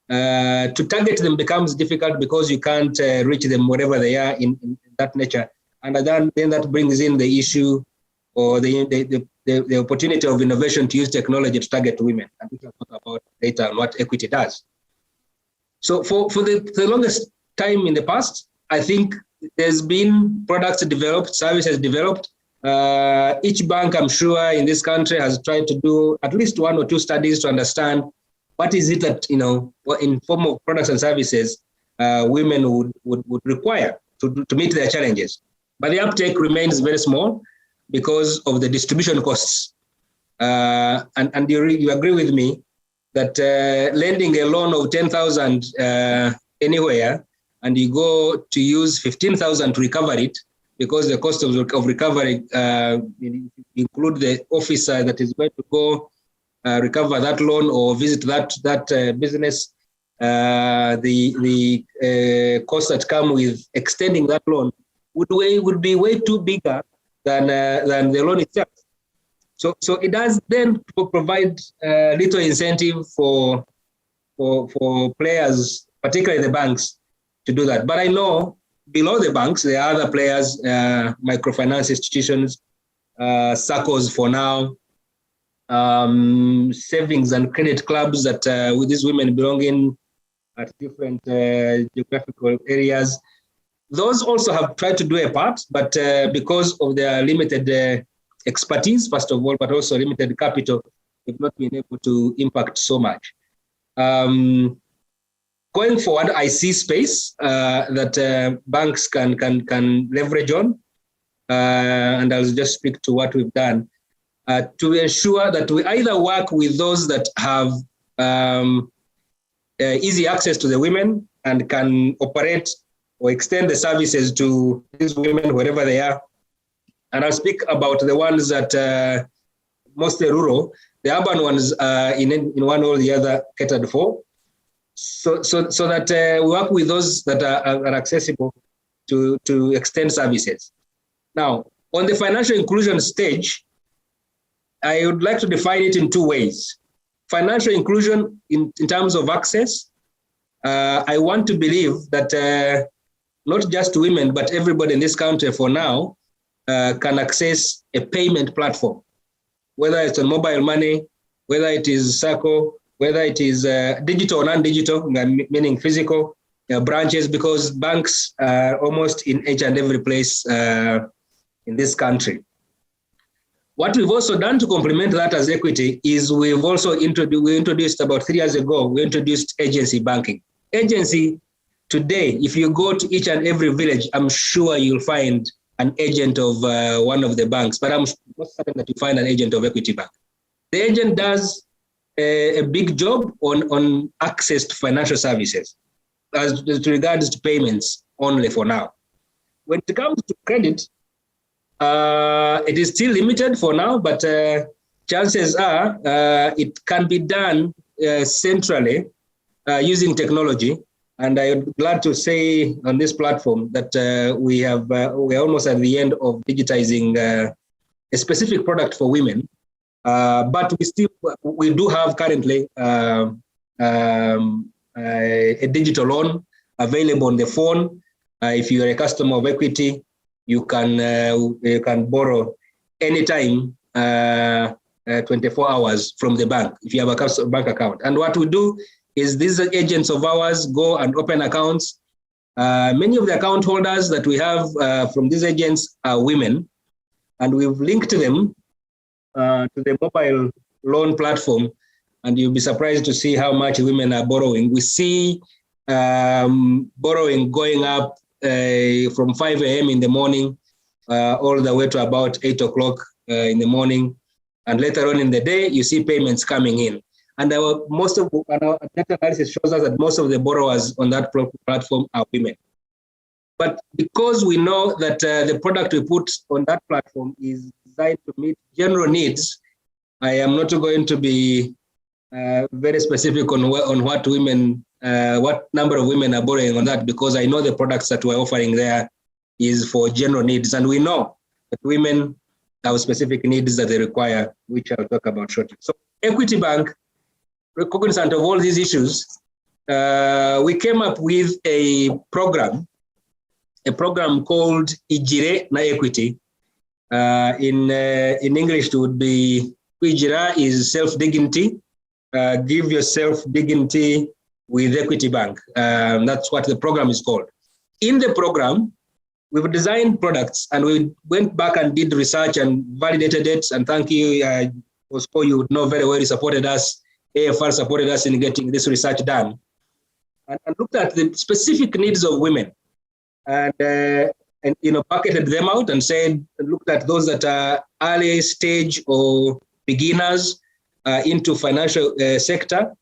to target them becomes difficult because you can't reach them wherever they are in that nature. And then that brings in the issue or the opportunity of innovation to use technology to target women. And we can talk about later on what equity does. So for the longest time in the past, I think there's been products developed, services developed. Each bank, I'm sure, in this country has tried to do at least 1 or 2 studies to understand what is it that, in form of products and services, women would require to meet their challenges. But the uptake remains very small because of the distribution costs. And you agree with me that lending a loan of 10,000 anywhere, and you go to use 15,000 to recover it, because the cost of recovery include the officer that is going to go recover that loan or visit that business, the costs that come with extending that loan would be way too bigger than the loan itself. So it does then provide little incentive for players, particularly the banks, to do that. But I know below the banks, there are other players, microfinance institutions, SACCOs for now, savings and credit clubs that with these women belonging at different geographical areas. Those also have tried to do a part, but because of their limited expertise, first of all, but also limited capital, they've not been able to impact so much. Going forward, I see space that banks can leverage on, and I'll just speak to what we've done to ensure that we either work with those that have easy access to the women and can operate or extend the services to these women wherever they are. And I'll speak about the ones that mostly rural. The urban ones in one or the other catered for. So that we work with those that are accessible to extend services. Now, on the financial inclusion stage, I would like to define it in 2 ways. Financial inclusion in terms of access. I want to believe that not just women, but everybody in this country for now can access a payment platform, whether it's on mobile money, whether it is SACCO, whether it is digital or non-digital, meaning physical branches, because banks are almost in each and every place in this country. What we've also done to complement that as equity is we've also introduced about 3 years ago, we introduced agency banking. Agency today, if you go to each and every village, I'm sure you'll find an agent of one of the banks, but I'm not certain that you find an agent of Equity Bank. The agent does a big job on access to financial services as regards to payments only for now. When it comes to credit, it is still limited for now, but chances are it can be done centrally using technology. And I'm glad to say on this platform that we're almost at the end of digitizing a specific product for women. But we do have currently a digital loan available on the phone. If you're a customer of Equity, you can borrow anytime, 24 hours from the bank if you have a bank account. And what we do is these agents of ours go and open accounts Many of the account holders that we have from these agents are women, and we've linked them to the mobile loan platform, and you'll be surprised to see how much women are borrowing. We see borrowing going up from 5 a.m. in the morning all the way to about 8 o'clock in the morning. And later on in the day, you see payments coming in. And our data analysis shows us that most of the borrowers on that platform are women. But because we know that the product we put on that platform is designed to meet general needs, I am not going to be very specific on what women, what number of women are borrowing on that, because I know the products that we're offering there is for general needs. And we know that women have specific needs that they require, which I'll talk about shortly. So Equity Bank, cognizant of all these issues, we came up with a program called Ijire na Equity. In English, it would be Ijira is self-dignity. Give yourself dignity with Equity Bank. That's what the program is called. In the program, we've designed products, and we went back and did research and validated it. And thank you, Bosco, you would know very well, you supported us. AFR supported us in getting this research done, and looked at the specific needs of women, and bucketed them out and looked at those that are early stage or beginners into financial sector,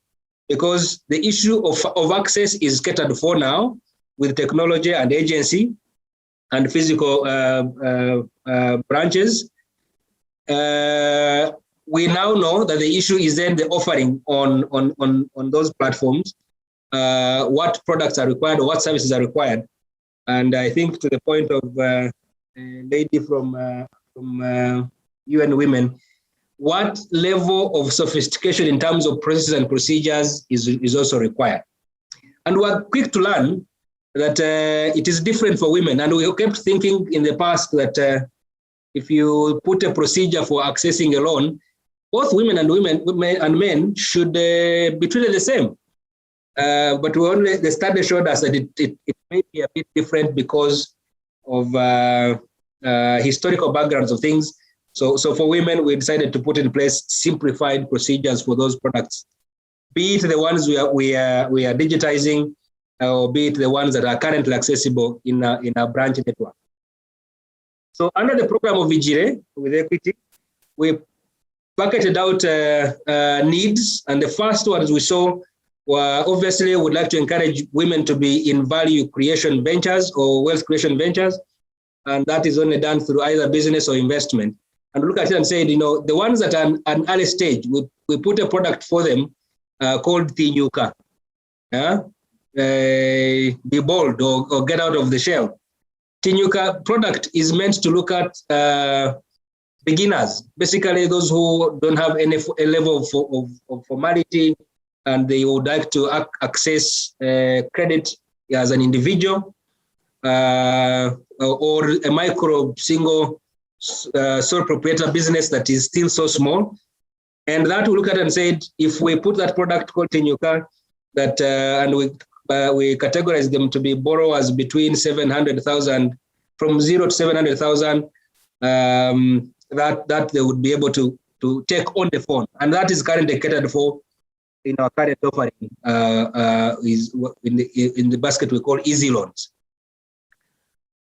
because the issue of access is catered for now with technology and agency and physical branches. We now know that the issue is then the offering on those platforms, what products are required or what services are required. And I think to the point of a lady from UN Women, what level of sophistication in terms of processes and procedures is also required. And we're quick to learn that it is different for women. And we kept thinking in the past that if you put a procedure for accessing a loan, both women and men should be treated the same. But the study showed us that it may be a bit different because of historical backgrounds of things. So for women, we decided to put in place simplified procedures for those products, be it the ones we are digitizing, or be it the ones that are currently accessible in our branch network. So under the program of Ijire with Equity, we bucketed out needs, and the first ones we saw were obviously would like to encourage women to be in value creation ventures or wealth creation ventures, and that is only done through either business or investment. And look at it and say, the ones that are at an early stage, we put a product for them called Tinyuka. Be bold or get out of the shell. Tinyuka product is meant to look at beginners, basically those who don't have any level of formality, and they would like to access credit as an individual or a micro single sole proprietor business that is still so small. And that we look at and said, if we put that product called Tinyuka, that and we categorize them to be borrowers between 700,000, from 0 to 700,000, that they would be able to take on the phone. And that is currently catered for in our current offering, is in the basket we call easy loans.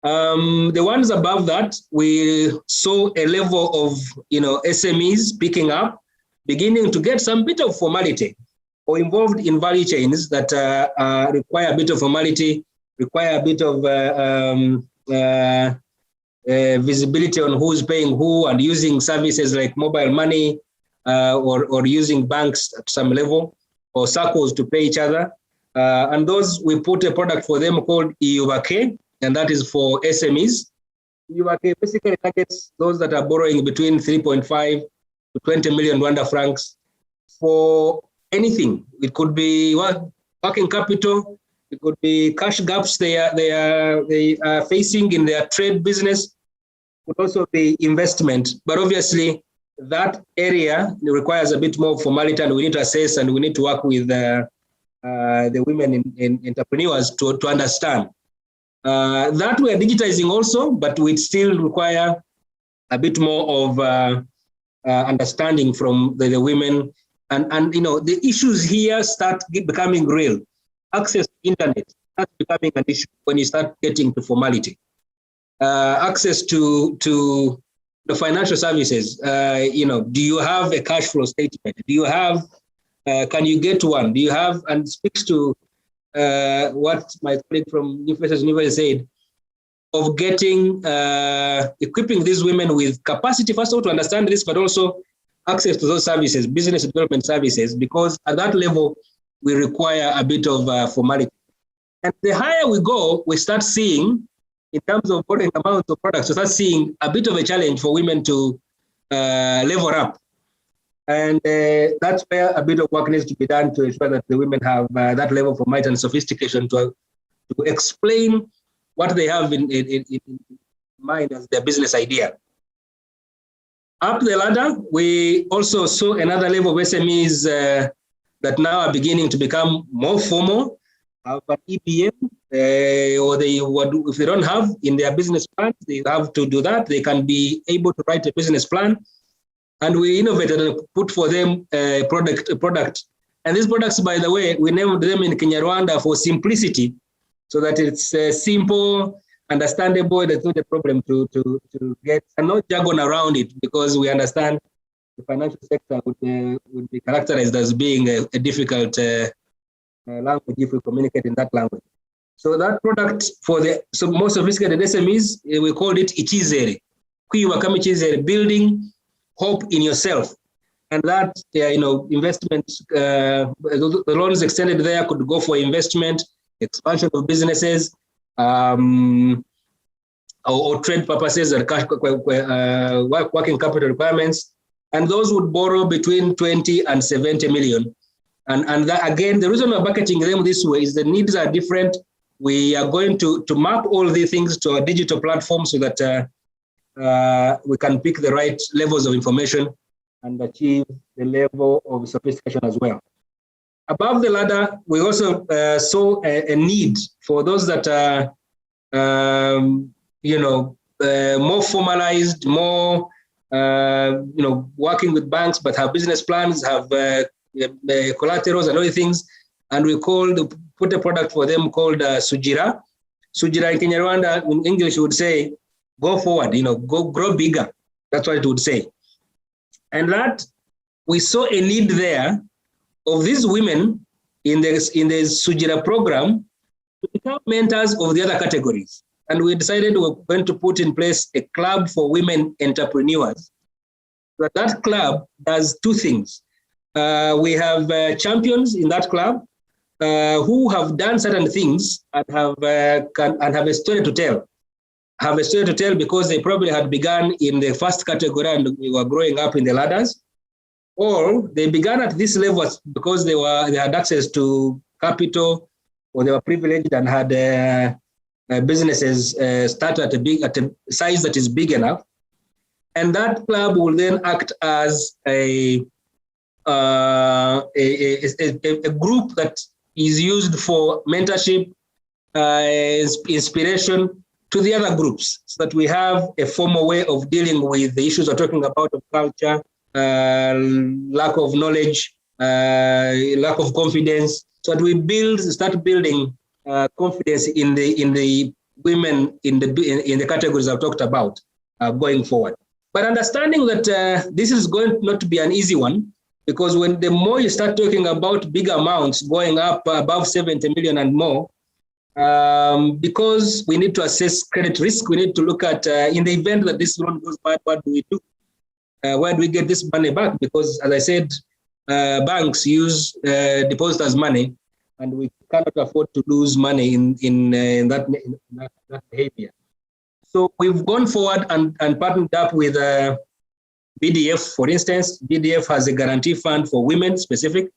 The ones above that, we saw a level of SMEs picking up, beginning to get some bit of formality, or involved in value chains that require a bit of formality, require a bit of visibility on who's paying who, and using services like mobile money or using banks at some level, or circles to pay each other. And those, we put a product for them called Iyubake, and that is for SMEs. Iyubake basically targets those that are borrowing between 3.5 to 20 million Rwanda francs for anything. It could be working capital, it could be cash gaps they are facing in their trade business, it could also be investment. But obviously, that area requires a bit more formality, and we need to assess, and we need to work with the women in entrepreneurs to understand. That we are digitizing also, but we still require a bit more of understanding from the women. And the issues here start becoming real. Access to internet starts becoming an issue when you start getting to formality. Access to the financial services, do you have a cash flow statement? Do you have, can you get one? Do you have, and speaks to what my colleague from New Faces University said, of getting, equipping these women with capacity, first of all, to understand this, but also access to those services, business development services, because at that level, we require a bit of formality. And the higher we go, we start seeing, in terms of borrowing amounts of products, we start seeing a bit of a challenge for women to level up. And that's where a bit of work needs to be done to ensure that the women have that level of formality and sophistication to explain what they have in mind as their business idea. Up the ladder, we also saw another level of SMEs that now are beginning to become more formal, have an EPM, or if they don't have in their business plan, they have to do that. They can be able to write a business plan. And we innovated and put for them a product. And these products, by the way, we named them in Rwanda for simplicity, so that it's simple, understandable. That's not a problem to get, and not jargon around it, because we understand the financial sector would be characterized as being a difficult language if we communicate in that language. So that product for the more sophisticated SMEs, we called it Ichizere. Building hope in yourself. And that, investment, the loans extended there could go for investment, expansion of businesses, or trade purposes, or working capital requirements. And those would borrow between 20 and 70 million. And that, again, the reason we're bucketing them this way is the needs are different. We are going to map all these things to a digital platform so that we can pick the right levels of information and achieve the level of sophistication as well. Above the ladder, we also saw a need for those that are, more formalized, more, working with banks, but have business plans, have collaterals and other things. And we put a product for them called Sujira. Sujira in Kinyarwanda, in English, would say, go forward, go grow bigger. That's what it would say. And that we saw a need there of these women in the Sujira program to become mentors of the other categories. And we decided we were going to put in place a club for women entrepreneurs. But that club does two things. We have champions in that club who have done certain things and have a story to tell. Have a story to tell because they probably had begun in the first category and we were growing up in the ladders, or they began at this level because they had access to capital, or they were privileged and had businesses start at a size that is big enough, and that club will then act as a group that is used for mentorship, inspiration to the other groups, so that we have a formal way of dealing with the issues we're talking about of culture, lack of knowledge, lack of confidence, so that we start building confidence in the women in the categories I've talked about going forward. But understanding that this is going not to be an easy one, because the more you start talking about big amounts going up above 70 million and more, because we need to assess credit risk, we need to look at in the event that this loan goes bad, what do we do? Where do we get this money back? Because as I said, banks use depositors' money, and we cannot afford to lose money in that behavior. So we've gone forward and partnered up with BDF, for instance. BDF has a guarantee fund for women specific,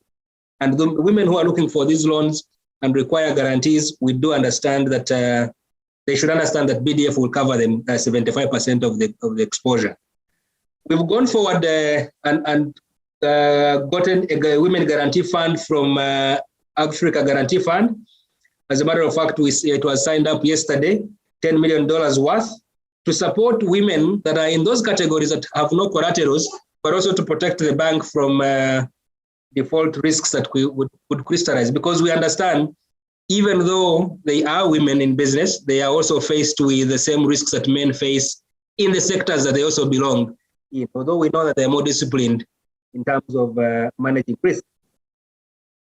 and the women who are looking for these loans and require guarantees, we do understand that they should understand that BDF will cover them 75% of the exposure. We've gone forward and gotten a women guarantee fund from Africa Guarantee Fund, As a matter of fact, it was signed up yesterday, $10 million worth, to support women that are in those categories that have no collaterals, but also to protect the bank from default risks that would crystallize. Because we understand, even though they are women in business, they are also faced with the same risks that men face in the sectors that they also belong in, although we know that they're more disciplined in terms of managing risk.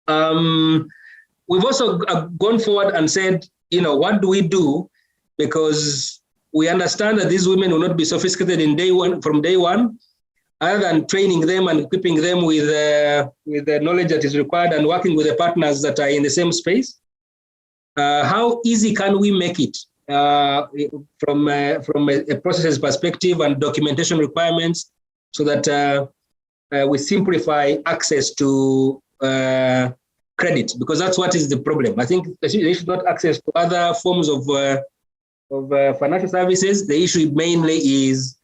We've also gone forward and said, what do we do? Because we understand that these women will not be sophisticated from day one, other than training them and equipping them with the knowledge that is required and working with the partners that are in the same space. How easy can we make it from a processes perspective and documentation requirements, so that we simplify access to credit? Because that's what is the problem. I think they should not access to other forms of financial services. The issue mainly is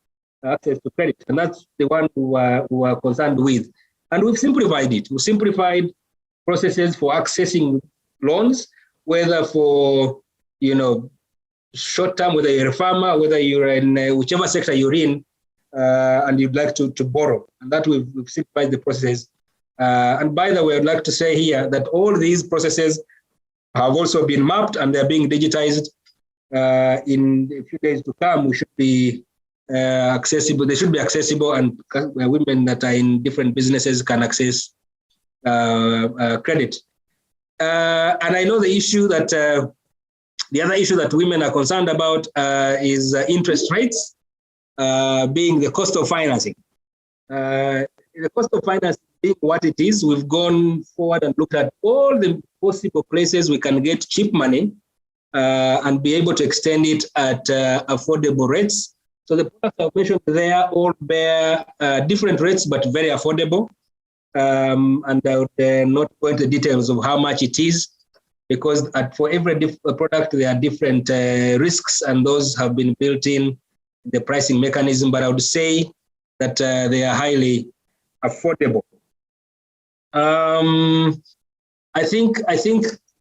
access to credit, and that's the one we are concerned with. And we've simplified it. We've simplified processes for accessing loans, whether for short term, whether you're a farmer, whether you're in whichever sector you're in, and you'd like to borrow. And that we've simplified the processes. And by the way, I'd like to say here that all these processes have also been mapped and they're being digitized. In a few days to come, we should be accessible. They should be accessible, and women that are in different businesses can access credit. And I know the issue that the other issue that women are concerned about is interest rates, being the cost of financing. The cost of financing being what it is, we've gone forward and looked at all the possible places we can get cheap money and be able to extend it at affordable rates. So the products I've mentioned there all bear different rates, but very affordable. And I would not go into the details of how much it is, because for every product, there are different risks, and those have been built in the pricing mechanism. But I would say that they are highly affordable. I think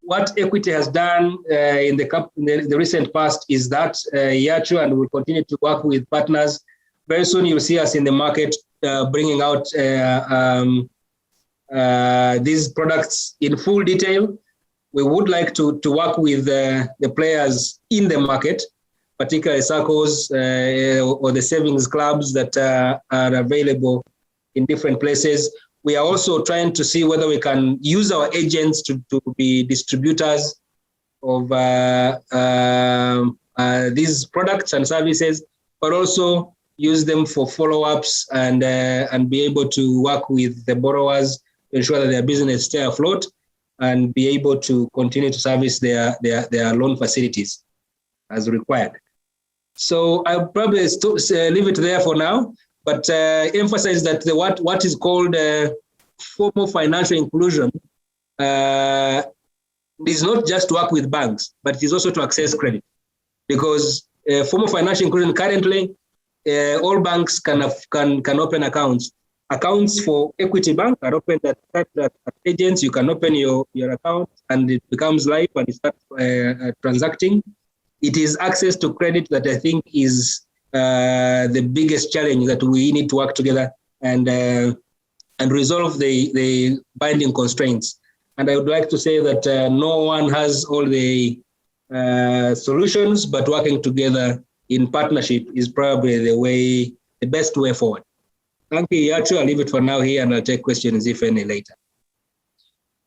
what Equity has done in the recent past is that Yachu, and we'll continue to work with partners. Very soon you'll see us in the market bringing out these products in full detail. We would like to work with the players in the market, particularly circles or the savings clubs that are available in different places. We are also trying to see whether we can use our agents to be distributors of these products and services, but also use them for follow-ups and be able to work with the borrowers to ensure that their business stay afloat and be able to continue to service their loan facilities as required. So I'll probably leave it there for now, but emphasize that what is called formal financial inclusion is not just to work with banks, but it is also to access credit. Because formal financial inclusion currently, all banks can open accounts. Accounts for Equity Bank are opened at agents. You can open your account and it becomes live and you start transacting. It is access to credit that I think is the biggest challenge that we need to work together and resolve the binding constraints. And I would like to say that no one has all the solutions, but working together in partnership is probably the best way forward. Thank you, Yachu. I'll leave it for now here and I'll take questions, if any, later.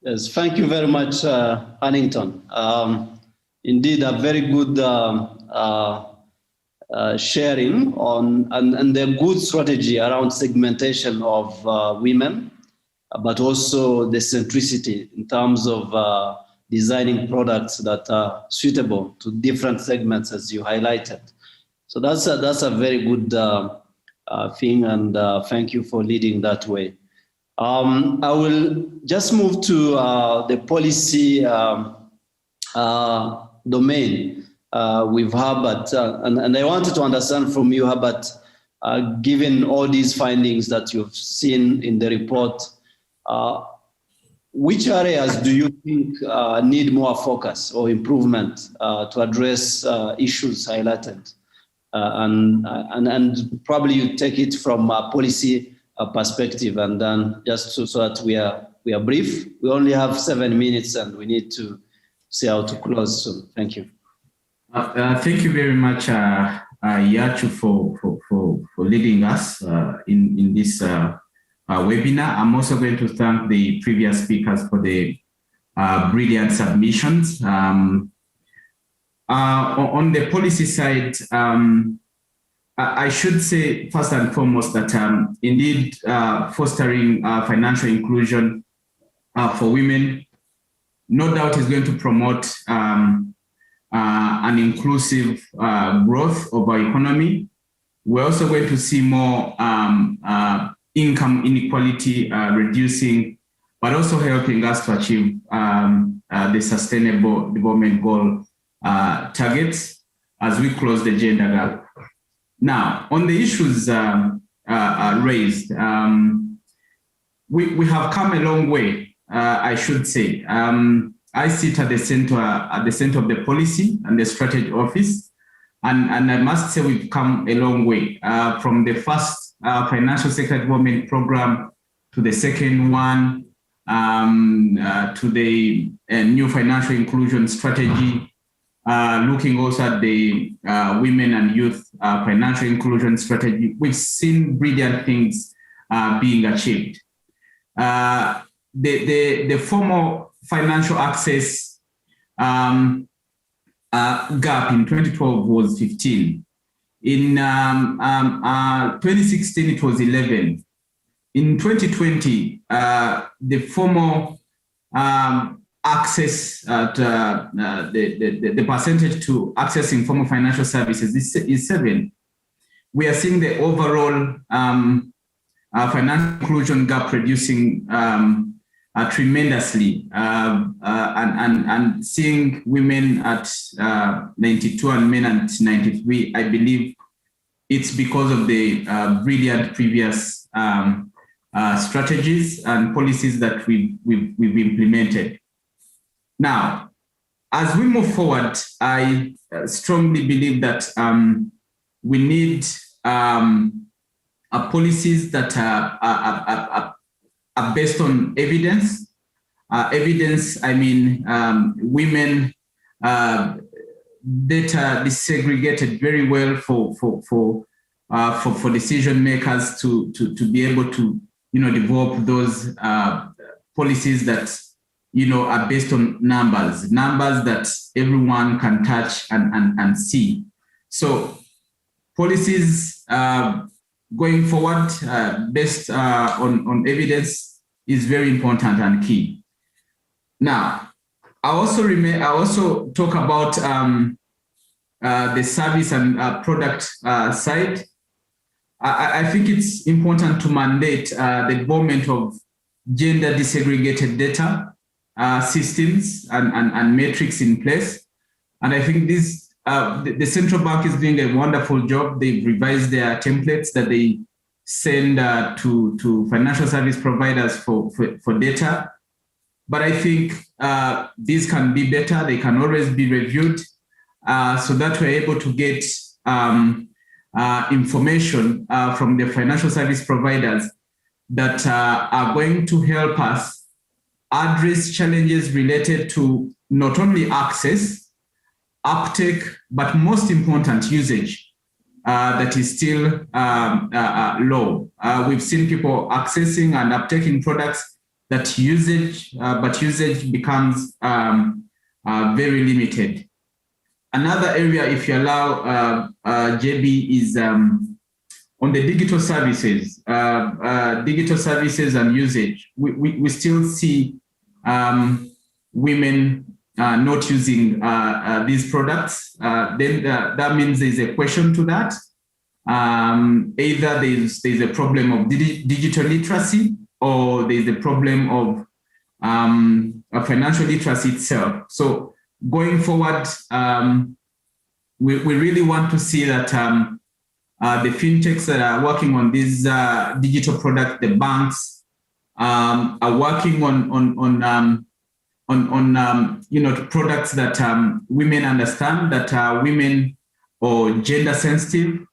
Yes, thank you very much, Annington. Indeed, a very good sharing on and the good strategy around segmentation of women, but also the centricity in terms of designing products that are suitable to different segments, as you highlighted. So that's a very good thing, and thank you for leading that way. I will just move to the policy domain with Herbert, and I wanted to understand from you, Herbert, given all these findings that you've seen in the report, which areas do you think need more focus or improvement to address issues highlighted? And probably you take it from a policy perspective, and then just so that we are brief. We only have 7 minutes, and we need to see how to close soon. Thank you. Thank you very much, Yachu, for leading us in this webinar. I'm also going to thank the previous speakers for the brilliant submissions. On the policy side, I should say first and foremost that indeed fostering financial inclusion for women, no doubt is going to promote an inclusive growth of our economy. We're also going to see more income inequality reducing, but also helping us to achieve the Sustainable Development Goal targets as we close the gender gap. Now, on the issues raised, we have come a long way, I should say. I sit at the center of the policy and the strategy office, and I must say we've come a long way from the first financial sector development program to the second one, to the new financial inclusion strategy, looking also at the women and youth financial inclusion strategy. We've seen brilliant things being achieved. The formal financial access gap in 2012 was 15. In 2016, it was 11. In 2020, the formal access, the percentage to accessing formal financial services is 7. We are seeing the overall financial inclusion gap reducing tremendously, and seeing women at 92 and men at 93. I believe it's because of the brilliant previous strategies and policies that we've implemented. Now, as we move forward, I strongly believe that we need policies that are based on evidence. Evidence, I mean, women data desegregated very well for decision makers to be able to develop those policies that are based on numbers that everyone can touch and see. So policies going forward based on evidence is very important and key. Now, I also talk about the service and product side. I think it's important to mandate the development of gender desegregated data systems and metrics in place. And I think this the central bank is doing a wonderful job. They've revised their templates that they send to financial service providers for data. But I think these can be better. They can always be reviewed so that we're able to get information from the financial service providers that are going to help us address challenges related to not only access, uptake, but most important, usage that is still low. We've seen people accessing and uptaking products that usage becomes very limited. Another area, if you allow, JB, is on the digital services and usage. We still see women not using these products. Then that means there's a question to that. Either there's a problem of digital literacy, or there's a problem of financial literacy itself. So going forward, we really want to see that the fintechs that are working on these digital products, the banks, are working on products that women understand, that are women or gender sensitive,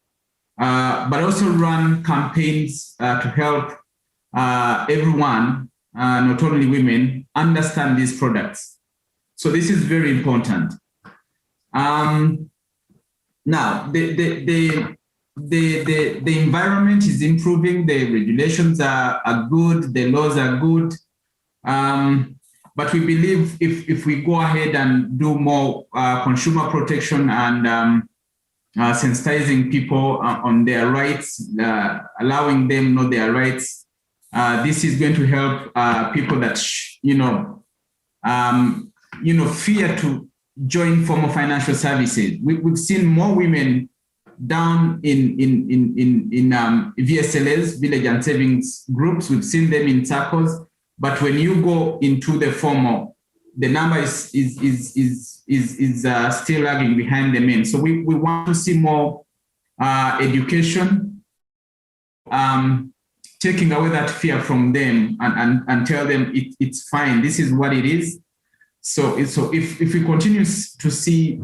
but also run campaigns to help everyone, not only women, understand these products. So this is very important. Now, the environment is improving, the regulations are good, the laws are good, but we believe if we go ahead and do more consumer protection and sensitizing people on their rights, allowing them know their rights, this is going to help people that fear to join formal financial services. We've seen more women down in VSLS, village and savings groups. We've seen them in circles, but when you go into the formal, the number is still lagging behind the men. So we want to see more education, taking away that fear from them and tell them it's fine. This is what it is. So if we continue to see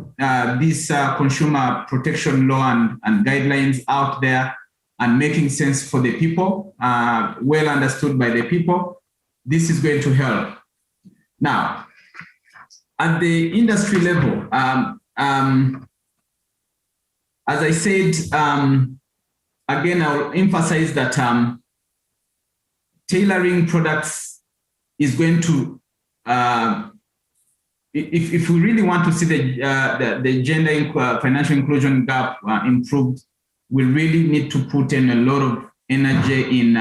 this consumer protection law and guidelines out there and making sense for the people, well understood by the people, this is going to help. Now, at the industry level, as I said, again, I'll emphasize that tailoring products is going to, if we really want to see the gender financial inclusion gap improved, we really need to put in a lot of energy in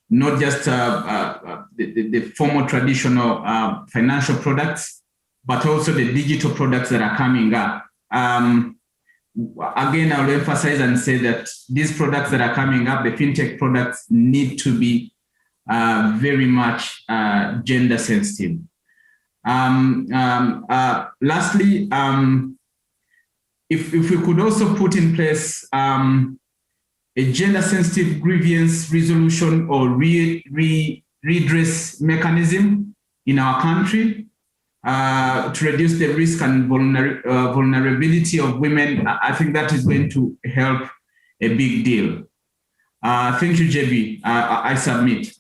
not just the formal traditional financial products, but also the digital products that are coming up. Again, I'll emphasize and say that these products that are coming up, the fintech products, need to be very much gender sensitive. Lastly, if we could also put in place a gender-sensitive grievance resolution or redress mechanism in our country to reduce the risk and vulnerability of women, I think that is going to help a big deal. Thank you, JB. I submit.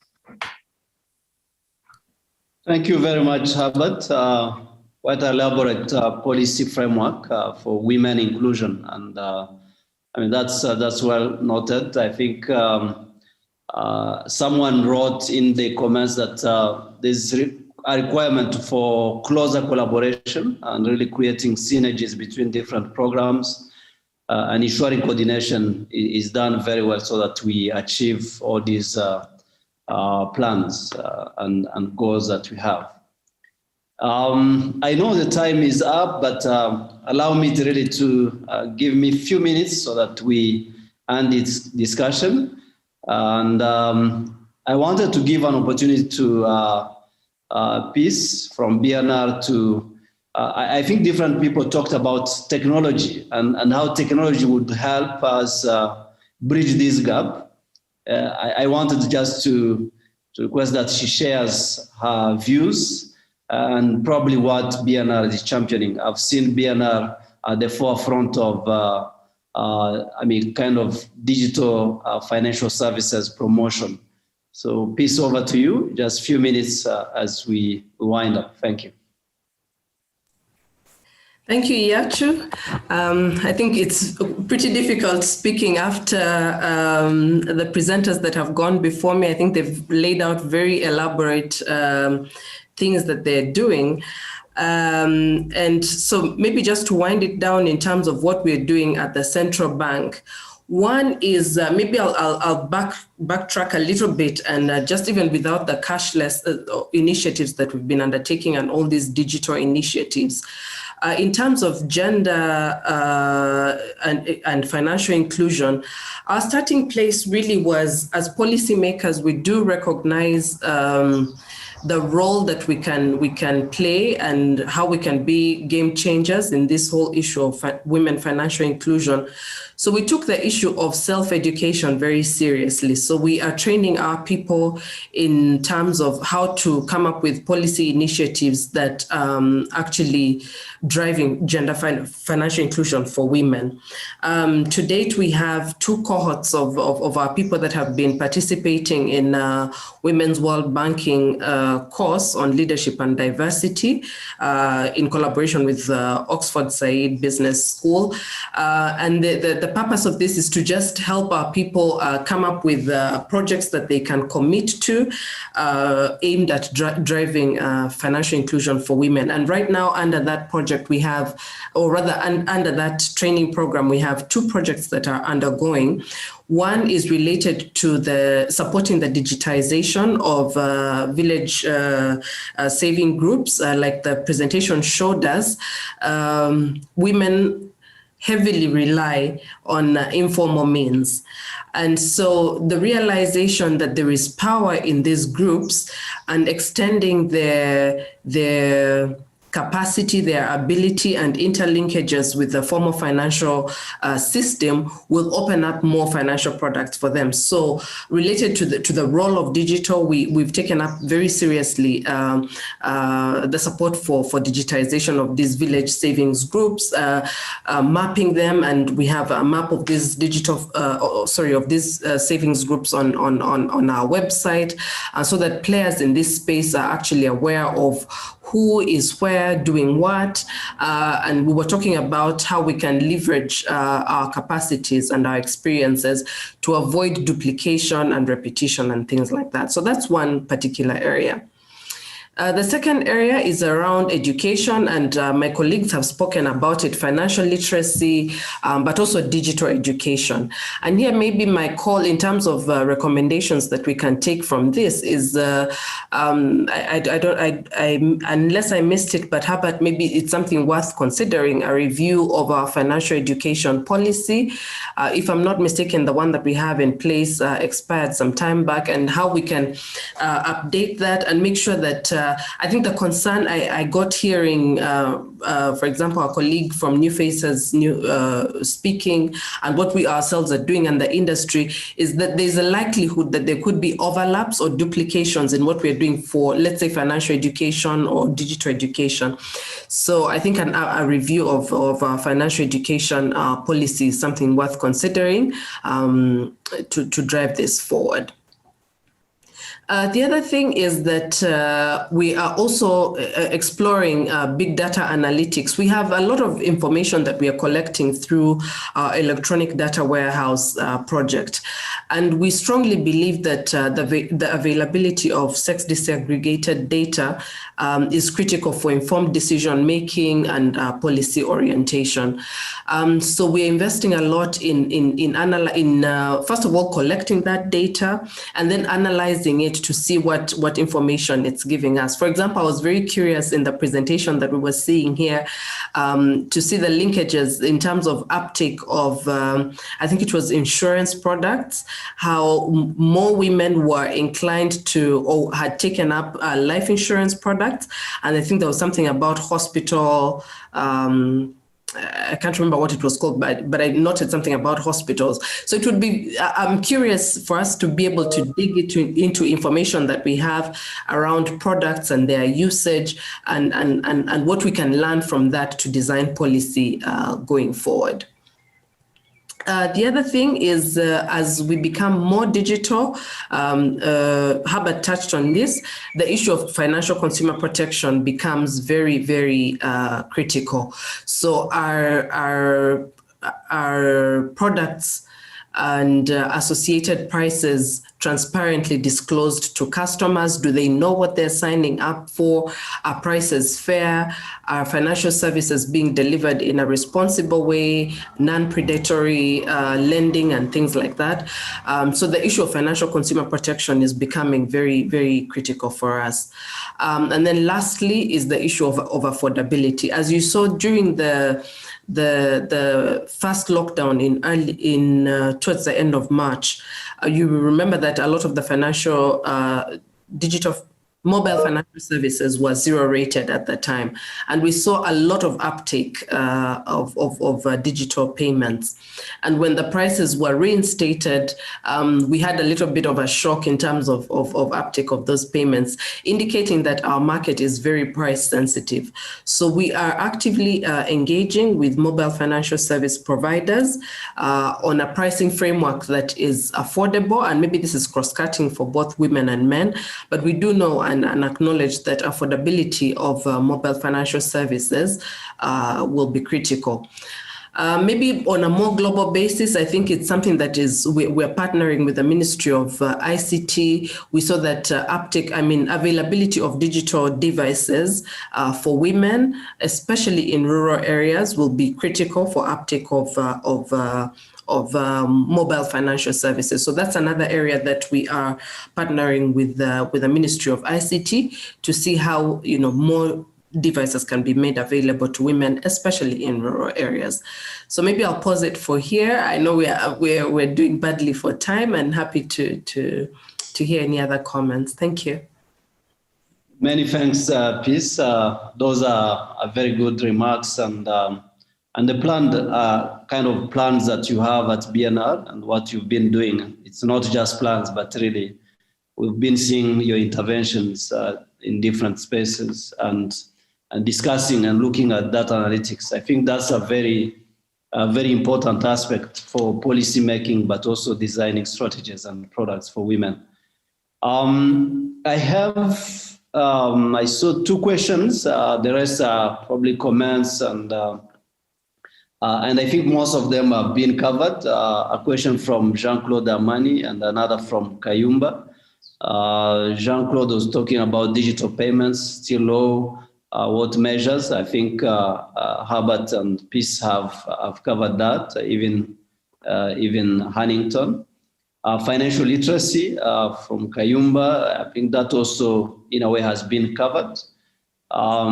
Thank you very much, Herbert. Quite elaborate policy framework for women inclusion, and I mean that's well noted. I think someone wrote in the comments that there's a requirement for closer collaboration and really creating synergies between different programs and ensuring coordination is done very well so that we achieve all these plans and goals that we have. I know the time is up, but allow me to really give me a few minutes so that we end this discussion. And I wanted to give an opportunity to Peace from BNR to, I think different people talked about technology and how technology would help us bridge this gap. I wanted just to request that she shares her views and probably what BNR is championing. I've seen BNR at the forefront of, kind of digital financial services promotion. So Peace, over to you. Just a few minutes as we wind up. Thank you. Thank you, Iyachu. I think it's pretty difficult speaking after the presenters that have gone before me. I think they've laid out very elaborate things that they're doing. And so maybe just to wind it down in terms of what we're doing at the central bank. One is maybe I'll backtrack a little bit and just even without the cashless initiatives that we've been undertaking and all these digital initiatives. In terms of gender and financial inclusion, our starting place really was, as policymakers, we do recognize the role that we can play and how we can be game changers in this whole issue of women financial inclusion. So we took the issue of self-education very seriously. So we are training our people in terms of how to come up with policy initiatives that actually driving gender financial inclusion for women. To date, we have 2 cohorts of our people that have been participating in Women's World Banking course on leadership and diversity in collaboration with Oxford Said Business School. And the purpose of this is to just help our people come up with projects that they can commit to aimed at driving financial inclusion for women. And right now, under that project, we have, or rather under that training program, we have 2 projects that are undergoing. One is related to the supporting the digitization of village saving groups, like the presentation showed us. Women heavily rely on informal means. And so the realization that there is power in these groups and extending their capacity, their ability and interlinkages with the formal financial system will open up more financial products for them. So related to the role of digital, we've taken up very seriously the support for digitization of these village savings groups, mapping them, and we have a map of these savings groups on our website, so that players in this space are actually aware of who is where, doing what, and we were talking about how we can leverage our capacities and our experiences to avoid duplication and repetition and things like that. So that's one particular area. The second area is around education, and my colleagues have spoken about it, financial literacy, but also digital education. And here maybe my call in terms of recommendations that we can take from this is, unless I missed it, but how about maybe it's something worth considering, a review of our financial education policy. If I'm not mistaken, the one that we have in place expired some time back, and how we can update that and make sure that I think the concern I got hearing, for example, our colleague from New Faces speaking, and what we ourselves are doing in the industry, is that there's a likelihood that there could be overlaps or duplications in what we're doing for, let's say, financial education or digital education. So I think a review of our financial education policy is something worth considering to drive this forward. The other thing is that we are also exploring big data analytics. We have a lot of information that we are collecting through our electronic data warehouse project. And we strongly believe that the availability of sex disaggregated data is critical for informed decision making and policy orientation. So we're investing a lot in first of all, collecting that data and then analyzing it to see what information it's giving us. For example, I was very curious in the presentation that we were seeing here to see the linkages in terms of uptake of, I think it was insurance products, how more women were inclined to or had taken up life insurance products. And I think there was something about hospital, I can't remember what it was called, but I noted something about hospitals. So it would be, I'm curious for us to be able to dig into information that we have around products and their usage and what we can learn from that to design policy going forward. The other thing is, as we become more digital, Herbert touched on this, the issue of financial consumer protection becomes very, very critical. So our products and associated prices transparently disclosed to customers? Do they know what they're signing up for? Are prices fair? Are financial services being delivered in a responsible way, non-predatory lending and things like that? So the issue of financial consumer protection is becoming very, very critical for us. And then lastly is the issue of affordability. As you saw during the first lockdown towards the end of March, you will remember that a lot of the financial digital mobile financial services was 0 rated at the time. And we saw a lot of uptake of digital payments. And when the prices were reinstated, we had a little bit of a shock in terms of uptake of those payments, indicating that our market is very price sensitive. So we are actively engaging with mobile financial service providers on a pricing framework that is affordable. And maybe this is cross-cutting for both women and men, but we do know and acknowledge that affordability of mobile financial services will be critical. Maybe on a more global basis, I think it's something that we're partnering with the Ministry of ICT. We saw that availability of digital devices for women, especially in rural areas, will be critical for uptake of mobile financial services. So that's another area that we are partnering with the Ministry of ICT to see how more devices can be made available to women, especially in rural areas. So maybe I'll pause it for here. I know we're doing badly for time, and happy to hear any other comments. Thank you. Many thanks, Peace. Those are very good remarks, and the planned kind of plans that you have at BNR and what you've been doing. It's not just plans, but really we've been seeing your interventions in different spaces and discussing and looking at data analytics. I think that's a very important aspect for policy making, but also designing strategies and products for women. I saw 2 questions. The rest are probably comments, and I think most of them have been covered. A question from Jean-Claude Amani and another from Kayumba. Jean-Claude was talking about digital payments, still low. What measures? I think Herbert and Peace have covered that, even Huntington. Financial literacy from Kayumba, I think that also in a way has been covered. I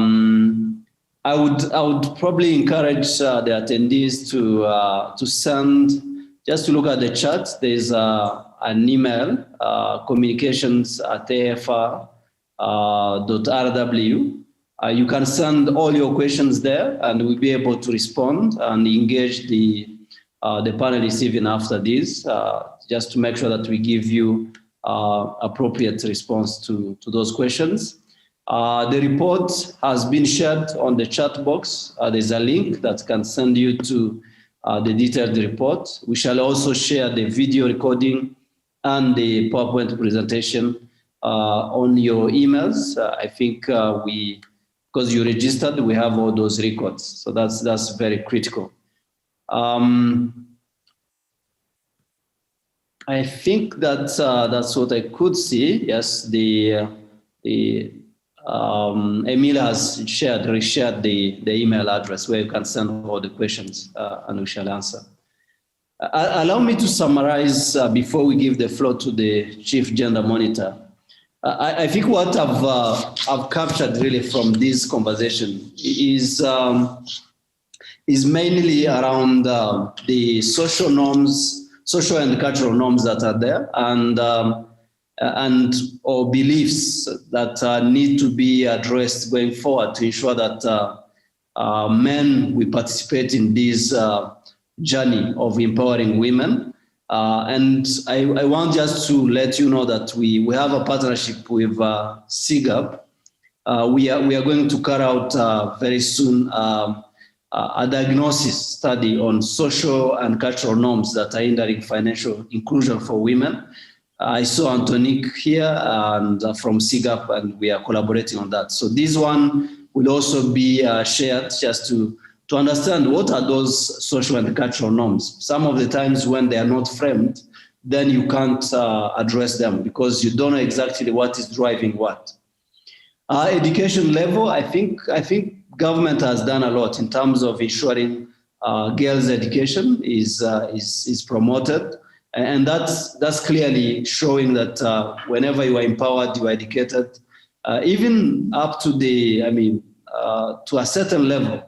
would probably encourage the attendees to send, just to look at the chat. There's an email, communications@afr.rw. You can send all your questions there, and we'll be able to respond and engage the panelists even after this, just to make sure that we give you appropriate response to those questions. The report has been shared on the chat box. There's a link that can send you to the detailed report. We shall also share the video recording and the PowerPoint presentation on your emails. I think because you registered, we have all those records. So that's very critical. I think that's what I could see. Yes, Emil has reshared the email address where you can send all the questions and we shall answer. Allow me to summarize before we give the floor to the Chief Gender Monitor. I think what I've captured really from this conversation is mainly around the social and cultural norms that are there, and or beliefs that need to be addressed going forward to ensure that men will participate in this journey of empowering women. And I want just to let you know that we have a partnership with CIGAP. We are going to carry out very soon a diagnosis study on social and cultural norms that are hindering financial inclusion for women. I saw Antonique here and from CIGAP, and we are collaborating on that. So this one will also be shared just to understand what are those social and cultural norms. Some of the times when they are not framed, then you can't address them because you don't know exactly what is driving what. Education level, I think government has done a lot in terms of ensuring girls' education is promoted. And that's clearly showing that whenever you are empowered, you are educated, even up to to a certain level,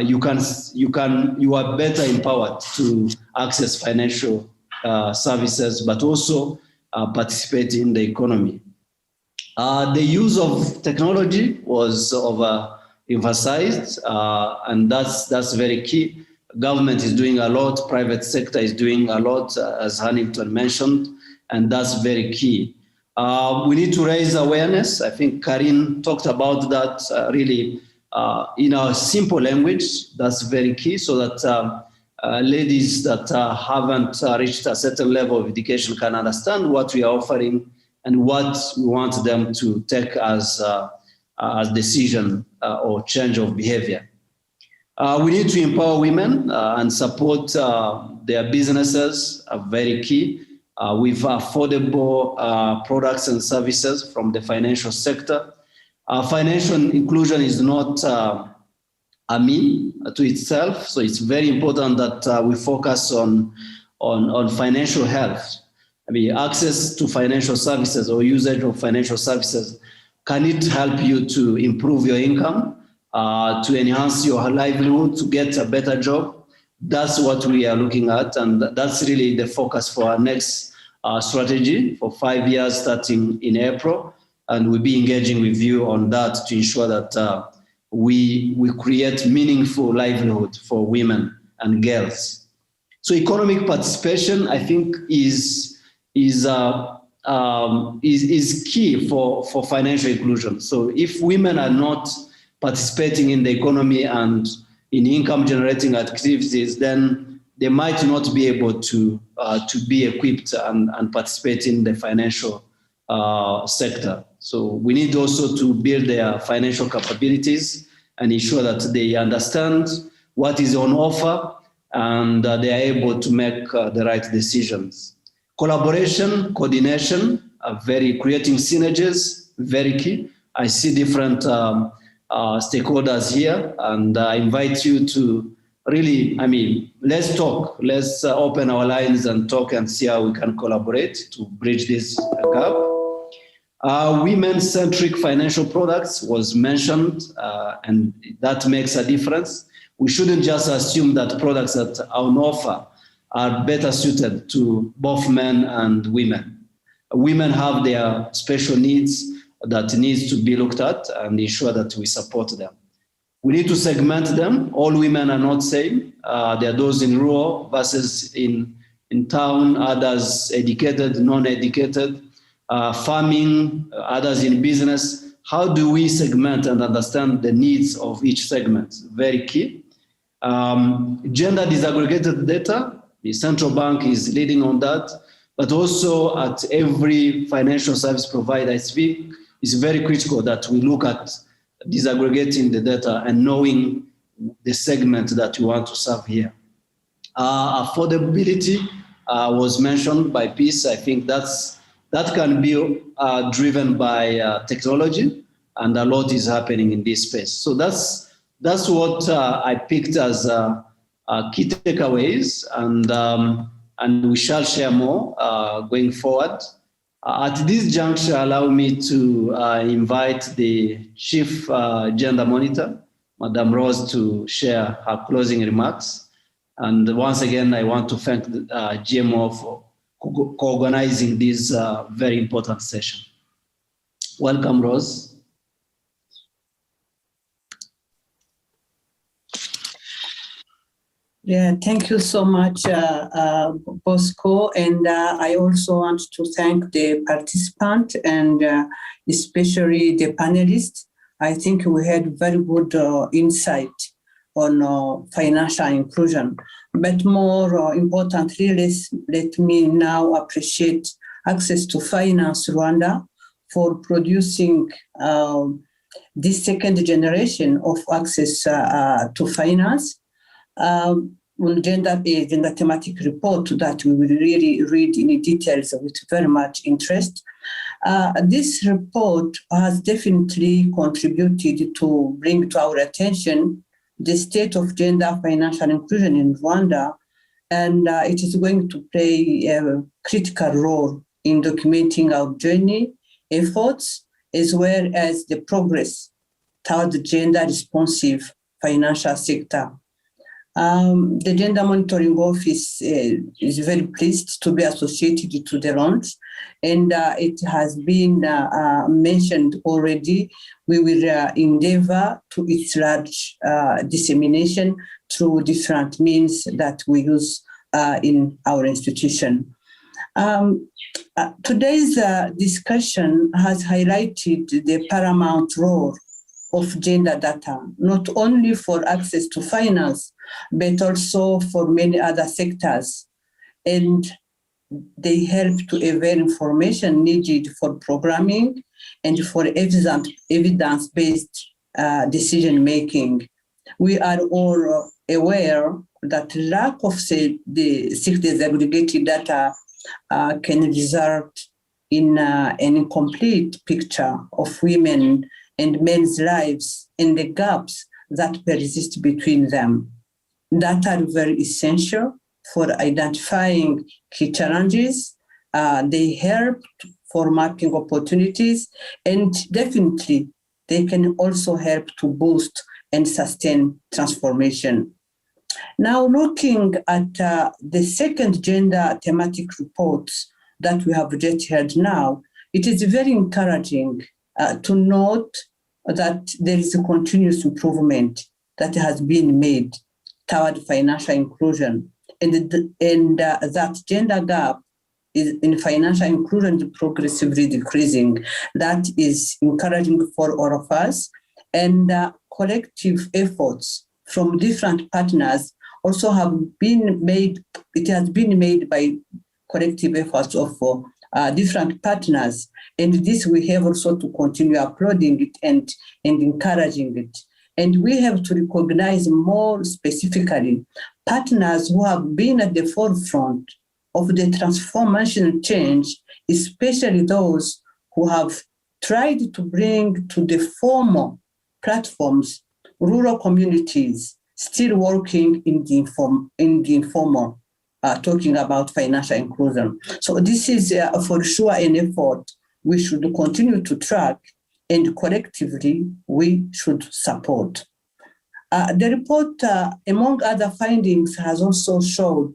you are better empowered to access financial services, but also participate in the economy. The use of technology was emphasized, and that's very key. Government is doing a lot, private sector is doing a lot, as Huntington mentioned, and that's very key. We need to raise awareness. I think Karin talked about that really in our simple language. That's very key, so that ladies that haven't reached a certain level of education can understand what we are offering and what we want them to take as decision or change of behavior. We need to empower women and support their businesses, very key, with affordable products and services from the financial sector. Financial inclusion is not a mean to itself, so it's very important that we focus on financial health. I mean, access to financial services or usage of financial services, can it help you to improve your income, to enhance your livelihood, to get a better job? That's what we are looking at, and that's really the focus for our next strategy for 5 years starting in April, and we'll be engaging with you on that to ensure that we create meaningful livelihood for women and girls. So economic participation, I think, is key for financial inclusion. So if women are not participating in the economy and in income generating activities, then they might not be able to be equipped and participate in the financial sector. So we need also to build their financial capabilities and ensure that they understand what is on offer and they are able to make the right decisions. Collaboration, coordination, creating synergies, very key. I see different stakeholders here, and I invite you to really, let's talk. Let's open our lines and talk and see how we can collaborate to bridge this gap. Women-centric financial products was mentioned, and that makes a difference. We shouldn't just assume that products that are on offer are better suited to both men and women. Women have their special needs that needs to be looked at and ensure that we support them. We need to segment them. All women are not same. There are those in rural versus in town, others educated, non-educated, farming, others in business. How do we segment and understand the needs of each segment? Very key. Gender disaggregated data. The central bank is leading on that, but also at every financial service provider, I speak, it's very critical that we look at disaggregating the data and knowing the segment that we want to serve here. Affordability was mentioned by Peace. I think that can be driven by technology, and a lot is happening in this space. So that's what I picked as key takeaways, and we shall share more going forward. At this juncture, allow me to invite the Chief Gender Monitor, Madam Rose, to share her closing remarks. And once again, I want to thank the GMO for co-organizing this very important session. Welcome, Rose. Yeah, thank you so much, Bosco. And I also want to thank the participant and especially the panelists. I think we had very good insight on financial inclusion. But more importantly, let me now appreciate Access to Finance Rwanda for producing this second generation of access to finance. Gender Thematic Report that we will really read in details with very much interest. This report has definitely contributed to bring to our attention the state of gender financial inclusion in Rwanda, and it is going to play a critical role in documenting our journey, efforts, as well as the progress toward the gender responsive financial sector. The Gender Monitoring Office is very pleased to be associated to the launch, and it has been mentioned already. We will endeavor to its large dissemination through different means that we use in our institution. Today's discussion has highlighted the paramount role of gender data, not only for access to finance, but also for many other sectors. And they help to avail information needed for programming and for evidence-based decision-making. We are all aware that lack of the sex disaggregated data can result in an incomplete picture of women and men's lives and the gaps that persist between them. Data are very essential for identifying key challenges. They help for mapping opportunities, and definitely they can also help to boost and sustain transformation. Now, looking at the second gender thematic report that we have just heard now, it is very encouraging to note that there is a continuous improvement that has been made toward financial inclusion, and that gender gap is in financial inclusion is progressively decreasing. That is encouraging for all of us, and collective efforts from different partners also have been made. It has been made by collective efforts of different partners, and this we have also to continue applauding it and encouraging it. And we have to recognize more specifically partners who have been at the forefront of the transformational change, especially those who have tried to bring to the formal platforms rural communities still working in the informal, talking about financial inclusion. So this is for sure an effort we should continue to track, and collectively we should support. The report, among other findings, has also showed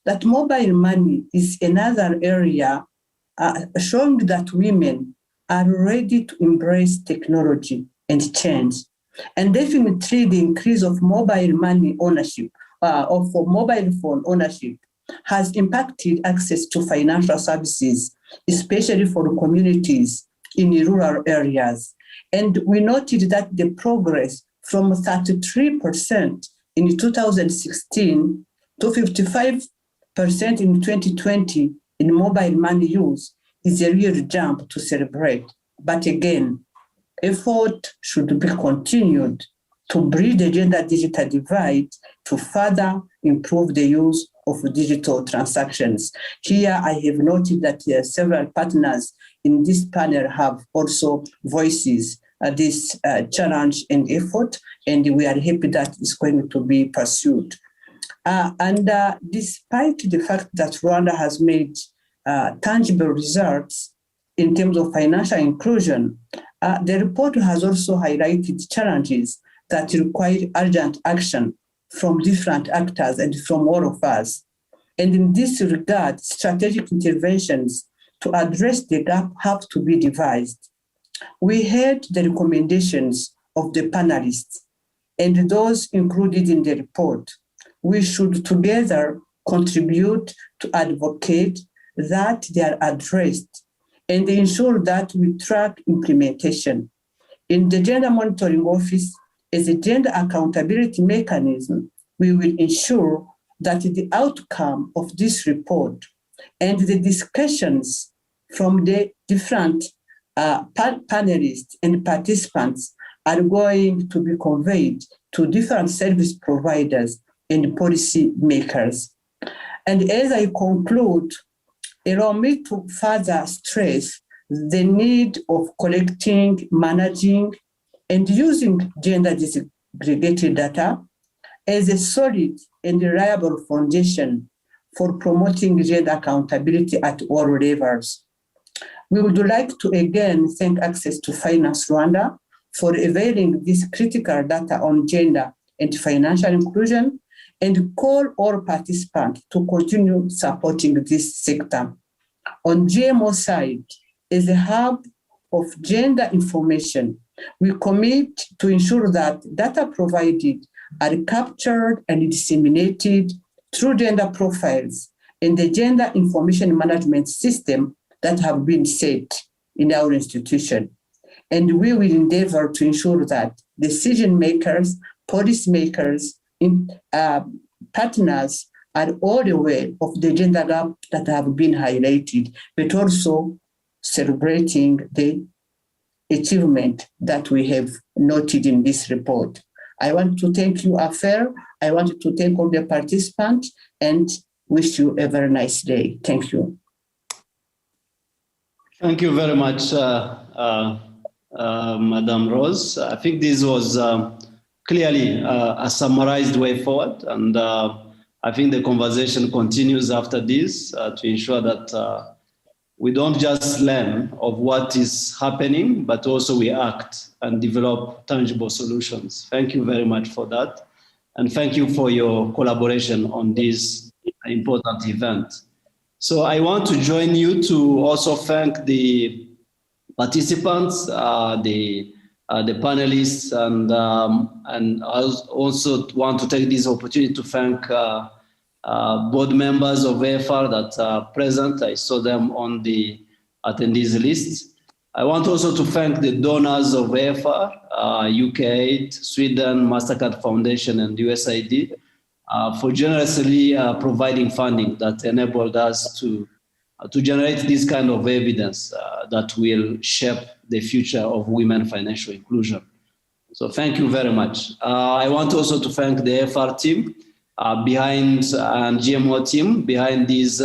that mobile money is another area showing that women are ready to embrace technology and change. And definitely the increase of mobile money ownership, of mobile phone ownership, has impacted access to financial services, especially for communities in rural areas. And we noted that the progress from 33% in 2016 to 55% in 2020 in mobile money use is a real jump to celebrate. But again, effort should be continued to bridge the gender-digital divide to further improve the use of digital transactions. Here, I have noted that several partners in this panel have also voices this challenge and effort, and we are happy that it's going to be pursued. Despite the fact that Rwanda has made tangible results in terms of financial inclusion, the report has also highlighted challenges that require urgent action from different actors and from all of us. And in this regard, strategic interventions to address the gap have to be devised. We heard the recommendations of the panelists and those included in the report. We should together contribute to advocate that they are addressed and ensure that we track implementation. In the Gender Monitoring Office, as a gender accountability mechanism, we will ensure that the outcome of this report and the discussions from the different panelists and participants are going to be conveyed to different service providers and policy makers. And as I conclude, allow me to further stress the need of collecting, managing, and using gender disaggregated data as a solid and reliable foundation for promoting gender accountability at all levels. We would like to again thank Access to Finance Rwanda for availing this critical data on gender and financial inclusion, and call all participants to continue supporting this sector. On GMO side, as a hub of gender information, we commit to ensure that data provided are captured and disseminated through gender profiles in the gender information management system that have been set in our institution. And we will endeavor to ensure that decision makers, policy makers, partners are all aware of the gender gap that have been highlighted, but also celebrating the achievement that we have noted in this report. I want to thank you, Afer. I want to thank all the participants and wish you a very nice day. Thank you. Thank you very much, Madam Rose. I think this was clearly a summarized way forward, and I think the conversation continues after this to ensure that we don't just learn of what is happening, but also we act and develop tangible solutions. Thank you very much for that. And thank you for your collaboration on this important event. So I want to join you to also thank the participants, the panelists, and I also want to take this opportunity to thank board members of AFR that are present. I saw them on the attendees list. I want also to thank the donors of AFR, UK8, Sweden, MasterCard Foundation, and USAID for generously providing funding that enabled us to generate this kind of evidence that will shape the future of women financial inclusion. So thank you very much. I want also to thank the AFR team behind and GMO team behind this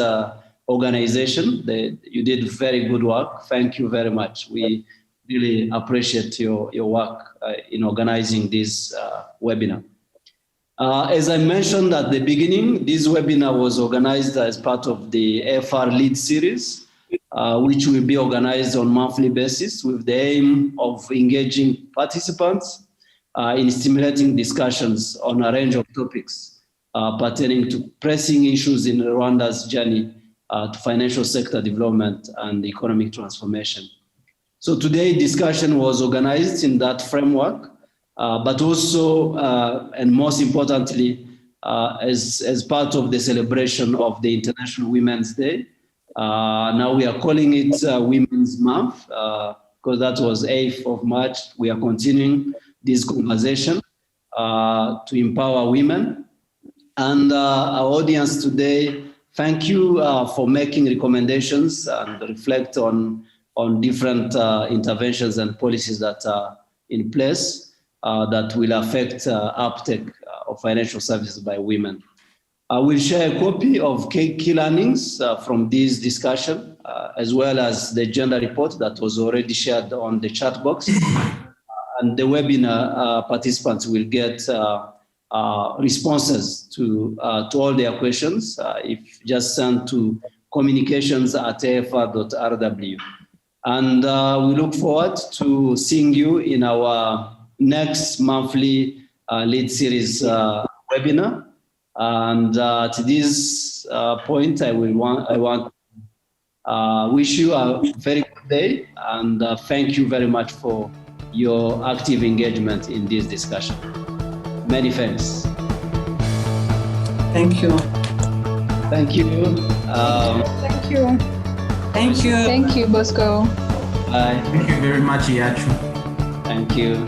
organization. You did very good work. Thank you very much. We really appreciate your work in organizing this webinar. As I mentioned at the beginning, this webinar was organized as part of the AFR Lead Series, which will be organized on a monthly basis with the aim of engaging participants in stimulating discussions on a range of topics pertaining to pressing issues in Rwanda's journey to financial sector development and economic transformation. So today, discussion was organized in that framework, but also, and most importantly, as part of the celebration of the International Women's Day. Now we are calling it Women's Month, because that was 8th of March. We are continuing this conversation to empower women. And our audience today, thank you for making recommendations and reflect on different interventions and policies that are in place that will affect uptake of financial services by women. I will share a copy of key learnings from this discussion, as well as the gender report that was already shared on the chat box. And the webinar participants will get responses to all their questions if just sent to communications@afr.rw. And we look forward to seeing you in our next monthly lead series webinar. And at this point, I want to wish you a very good day, and thank you very much for your active engagement in this discussion. Many thanks. Thank you. Thank you. Thank you. Thank you. Thank you, Bosco. Bye. Thank you very much, Yachu. Thank you.